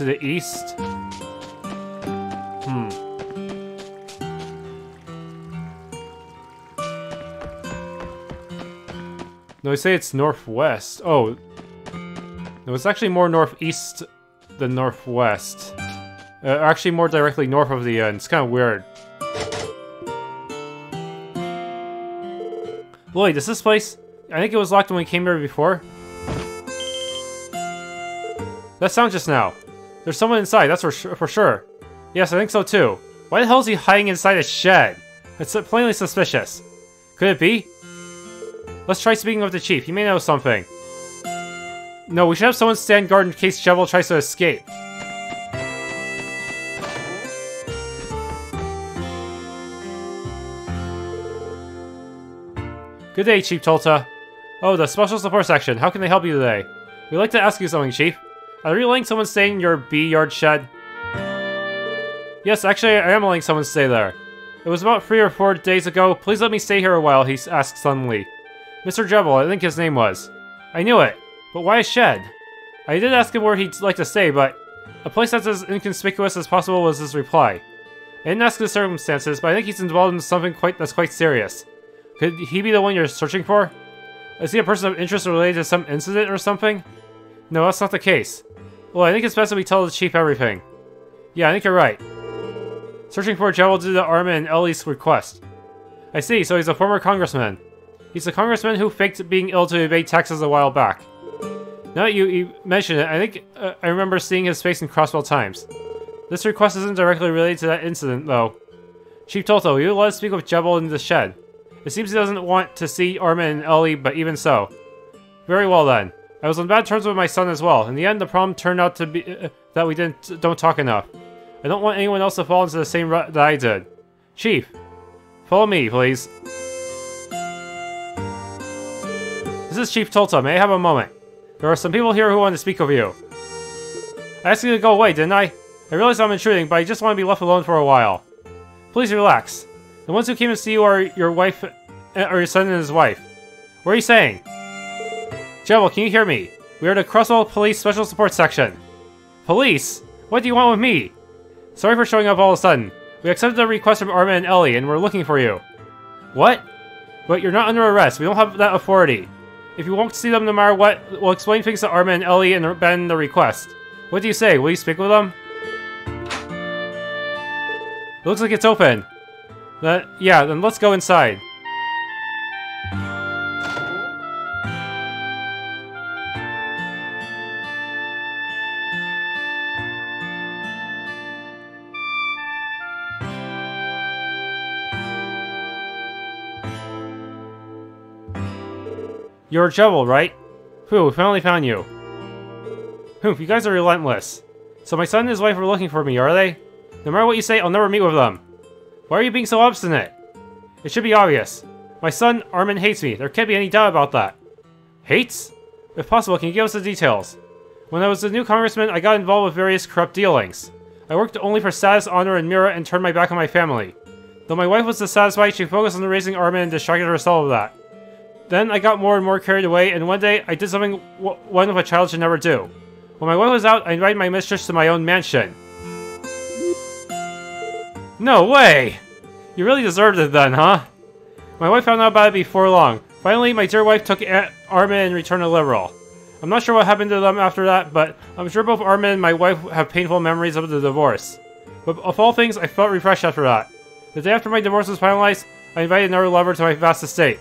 the east? No, they say it's northwest. Oh. No, it's actually more northeast than northwest. Actually more directly north of the end. It's kind of weird. Lloyd, is this place? I think it was locked when we came here before. That sound just now. There's someone inside, that's for sure. Yes, I think so too. Why the hell is he hiding inside a shed? It's plainly suspicious. Could it be? Let's try speaking with the chief. He may know something. No, we should have someone stand guard in case Jebel tries to escape. Good day, Chief Tolta. Oh, the Special Support Section. How can they help you today? We'd like to ask you something, Chief. Are you letting someone stay in your B-yard shed? Yes, actually, I am letting someone stay there. It was about 3 or 4 days ago. Please let me stay here a while, he asked suddenly. Mr. Jebel, I think his name was. I knew it. But why a shed? I did ask him where he'd like to stay, but a place that's as inconspicuous as possible was his reply. I didn't ask the circumstances, but I think he's involved in something that's quite serious. Could he be the one you're searching for? Is he a person of interest related to some incident or something? No, that's not the case. Well, I think it's best that we tell the chief everything. Yeah, I think you're right. Searching for Jebel due to Armin and Ellie's request. I see, so he's a former congressman. He's a congressman who faked being ill to evade taxes a while back. Now that you mention it, I think I remember seeing his face in Crossbell Times. This request isn't directly related to that incident, though. Chief Toto, will you let us speak with Jebel in the shed? It seems he doesn't want to see Armin and Ellie, but even so. Very well then. I was on bad terms with my son as well. In the end, the problem turned out to be that we don't talk enough. I don't want anyone else to fall into the same rut that I did. Chief, follow me, please. This is Chief Tolta. May I have a moment? There are some people here who want to speak with you. I asked you to go away, didn't I? I realize I'm intruding, but I just want to be left alone for a while. Please relax. The ones who came to see you are your wife, or your son and his wife. What are you saying? Jebel, can you hear me? We are the Crossbell Police Special Support Section. Police? What do you want with me? Sorry for showing up all of a sudden. We accepted a request from Armin and Ellie, and we're looking for you. What? But you're not under arrest. We don't have that authority. If you won't see them no matter what, we'll explain things to Armin and Ellie and abandon the request. What do you say? Will you speak with them? It looks like it's open. Yeah, then let's go inside. You're Jebel, right? Phew, we finally found you. Phew, you guys are relentless. So my son and his wife are looking for me, are they? No matter what you say, I'll never meet with them. Why are you being so obstinate? It should be obvious. My son, Armin, hates me. There can't be any doubt about that. Hates? If possible, can you give us the details? When I was a new congressman, I got involved with various corrupt dealings. I worked only for status, honor, and Mira and turned my back on my family. Though my wife was dissatisfied, she focused on raising Armin and distracted herself with that. Then I got more and more carried away, and one day I did something one of a child should never do. When my wife was out, I invited my mistress to my own mansion. No way! You really deserved it then, huh? My wife found out about it before long. Finally, my dear wife took Armin and returned a liberal. I'm not sure what happened to them after that, but I'm sure both Armin and my wife have painful memories of the divorce. But of all things, I felt refreshed after that. The day after my divorce was finalized, I invited another lover to my vast estate.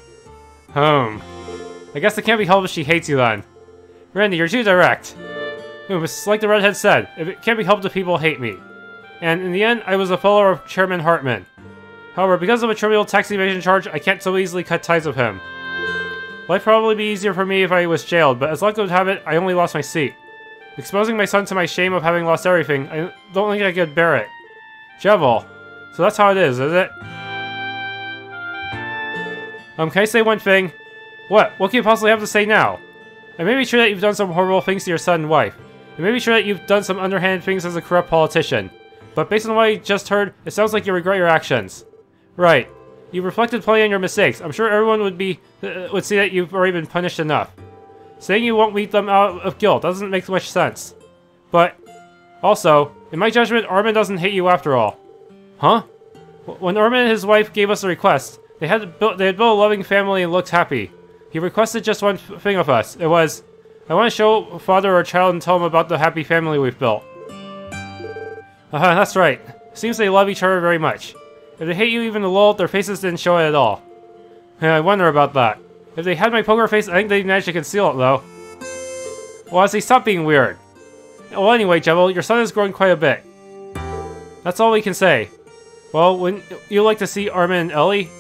I guess it can't be helped if she hates you then. Randy, you're too direct. It's like the redhead said, if it can't be helped if people hate me. And in the end, I was a follower of Chairman Hartman. However, because of a trivial tax evasion charge, I can't so easily cut ties with him. Life'd probably be easier for me if I was jailed, but as luck would have it, I only lost my seat. Exposing my son to my shame of having lost everything, I don't think I could bear it. Jebel. So that's how it is it? Can I say one thing? What? What can you possibly have to say now? I may be sure that you've done some horrible things to your son and wife. I may be sure that you've done some underhanded things as a corrupt politician. But based on what I just heard, it sounds like you regret your actions. Right. You've reflected plenty on your mistakes. I'm sure everyone would see that you've already been punished enough. Saying you won't weed them out of guilt doesn't make much sense. But, also, in my judgment, Armin doesn't hate you after all. Huh? When Armin and his wife gave us a request, they had built a loving family and looked happy. He requested just one thing of us. It was, I want to show father or child and tell him about the happy family we've built. That's right. Seems they love each other very much. If they hate you even a little, their faces didn't show it at all. I wonder about that. If they had my poker face, I think they'd manage to conceal it, though. Well, as they stop being weird. Well, anyway, Jebel, your son is growing quite a bit. That's all we can say. Well, wouldn't you like to see Armin and Ellie?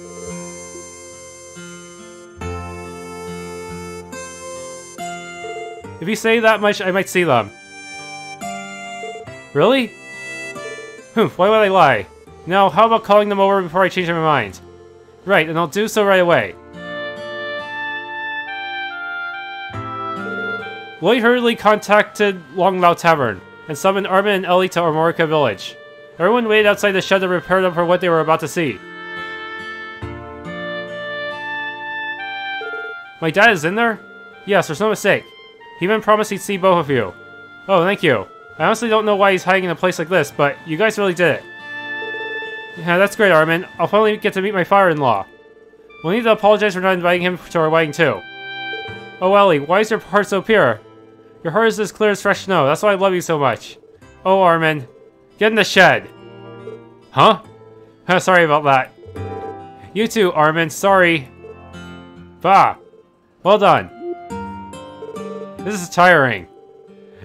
If you say that much, I might see them. Really? Why would I lie? Now, how about calling them over before I change my mind? Right, and I'll do so right away. Lloyd hurriedly contacted Longmouth Tavern, and summoned Armin and Ellie to Armorica Village. Everyone waited outside the shed to prepare them for what they were about to see. My dad is in there? Yes, there's no mistake. He even promised he'd see both of you. Oh, thank you. I honestly don't know why he's hiding in a place like this, but you guys really did it. Yeah, that's great, Armin. I'll finally get to meet my father-in-law. We'll need to apologize for not inviting him to our wedding, too. Oh, Ellie, why is your heart so pure? Your heart is as clear as fresh snow. That's why I love you so much. Oh, Armin. Get in the shed. Huh? Sorry about that. You too, Armin. Sorry. Bah. Well done. This is tiring.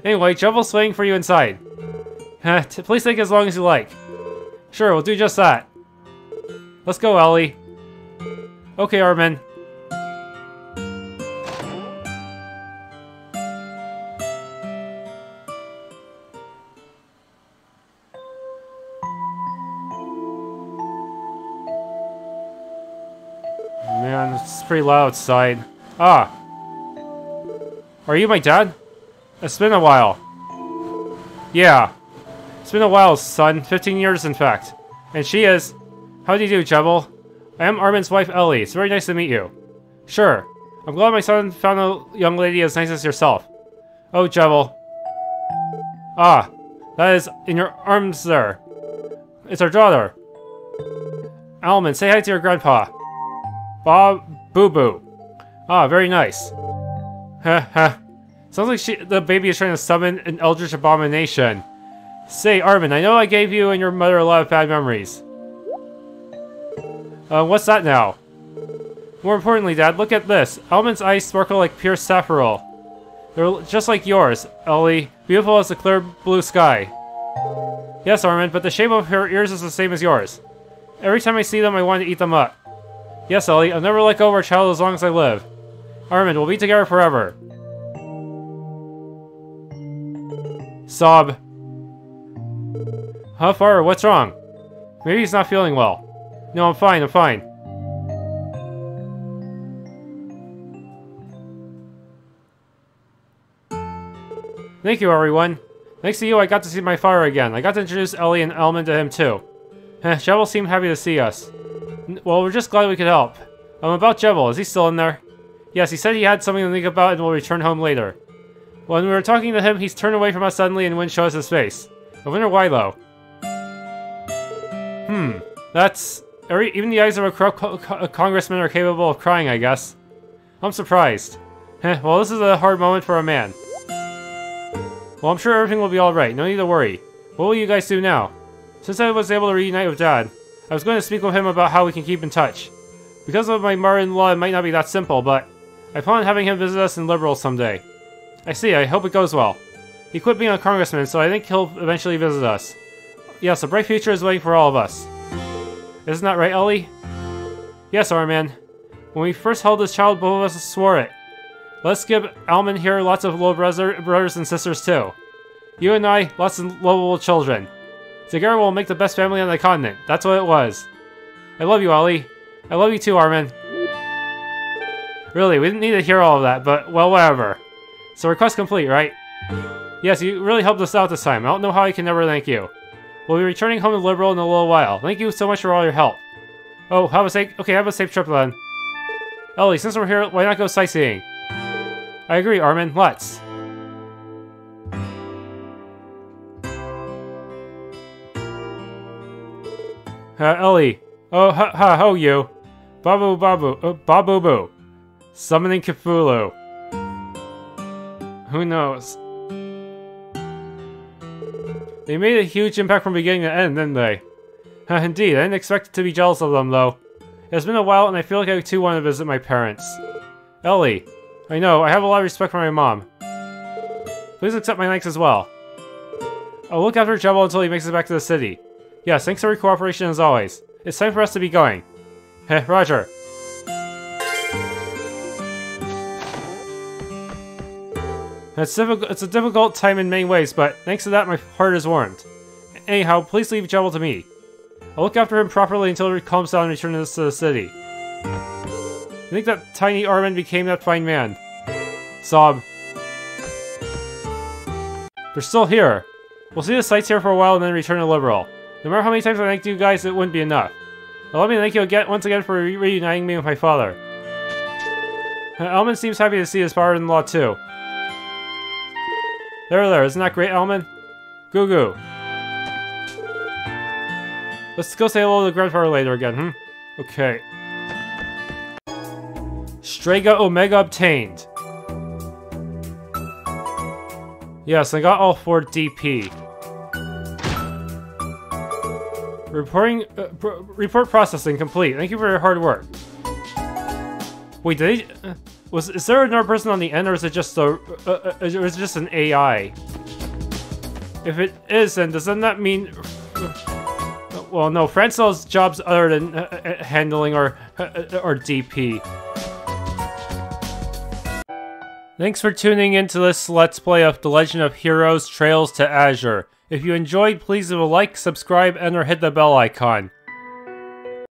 Anyway, Jebel's waiting for you inside. Please take as long as you like. Sure, we'll do just that. Let's go, Ellie. Okay, Armin. Man, it's pretty loud outside. Ah! Are you my dad? It's been a while. Yeah. It's been a while, son. 15 years, in fact. And she is... How do you do, Jebel? I am Armin's wife, Ellie. It's very nice to meet you. Sure. I'm glad my son found a young lady as nice as yourself. Oh, Jebel. Ah. That is in your arms there. It's our daughter. Alman, say hi to your grandpa. Bob Boo Boo. Ah, very nice. Heh heh. Sounds like the baby is trying to summon an eldritch abomination. Say, Armin, I know I gave you and your mother a lot of bad memories. What's that now? More importantly, Dad, look at this. Alman's eyes sparkle like pure sapphire. They're just like yours, Ellie. Beautiful as the clear blue sky. Yes, Armin, but the shape of her ears is the same as yours. Every time I see them, I want to eat them up. Yes, Ellie, I'll never let go of our child as long as I live. Armin, we'll be together forever. Sob. Huh, Farah, what's wrong? Maybe he's not feeling well. No, I'm fine, I'm fine. Thank you, everyone. Thanks to you, I got to see my father again. I got to introduce Ellie and Elman to him, too. Jebel seemed happy to see us. Well, we're just glad we could help. About Jebel, is he still in there? Yes, he said he had something to think about and will return home later. When we were talking to him, he's turned away from us suddenly and wouldn't show us his face. I wonder why, though. That's... even the eyes of a congressman are capable of crying, I guess. I'm surprised. Well, this is a hard moment for a man. Well, I'm sure everything will be alright, no need to worry. What will you guys do now? Since I was able to reunite with Dad, I was going to speak with him about how we can keep in touch. Because of my mother-in-law, it might not be that simple, but I plan on having him visit us in Liberal someday. I see, I hope it goes well. He quit being a congressman, so I think he'll eventually visit us. Yes, a bright future is waiting for all of us. Isn't that right, Ellie? Yes, Armin. When we first held this child, both of us swore it. Let's give Alman here lots of little brothers and sisters too. You and I, lots of lovable children. Together we'll make the best family on the continent. That's what it was. I love you, Ellie. I love you too, Armin. Really, we didn't need to hear all of that, but, well, whatever. So request complete, right? Yes, you really helped us out this time. I don't know how I can never thank you. We'll be returning home to Liberal in a little while. Thank you so much for all your help. Oh, have a safe trip then. Ellie, since we're here, why not go sightseeing? I agree, Armin. Let's. Ellie. Oh, you. Babu Boo. Summoning Cthulhu. Who knows? They made a huge impact from beginning to end, didn't they? Indeed, I didn't expect to be jealous of them, though. It's been a while, and I feel like I too want to visit my parents. Ellie. I know, I have a lot of respect for my mom. Please accept my thanks as well. I'll look after Jebel until he makes it back to the city. Yes, thanks for your cooperation as always. It's time for us to be going. Roger. It's a difficult time in many ways, but thanks to that, my heart is warmed. Anyhow, please leave Jebel to me. I'll look after him properly until he calms down and returns to the city. I think that tiny Armin became that fine man. Sob. They're still here. We'll see the sights here for a while and then return to Liberal. No matter how many times I thanked you guys, it wouldn't be enough. Now let me thank you once again for reuniting me with my father. Alman seems happy to see his father-in-law too. There, isn't that great, Alman? Goo goo. Let's go say hello to grandfather later again, Okay. Strega Omega obtained. Yes, I got all 4 DP. Report processing complete. Thank you for your hard work. Wait, did he... is there another person on the end, or is it just an AI? If it is, then doesn't that mean... Well, no, Fran still has jobs other than handling or DP. Thanks for tuning into this Let's Play of The Legend of Heroes Trails to Azure. If you enjoyed, please leave a like, subscribe, and or hit the bell icon.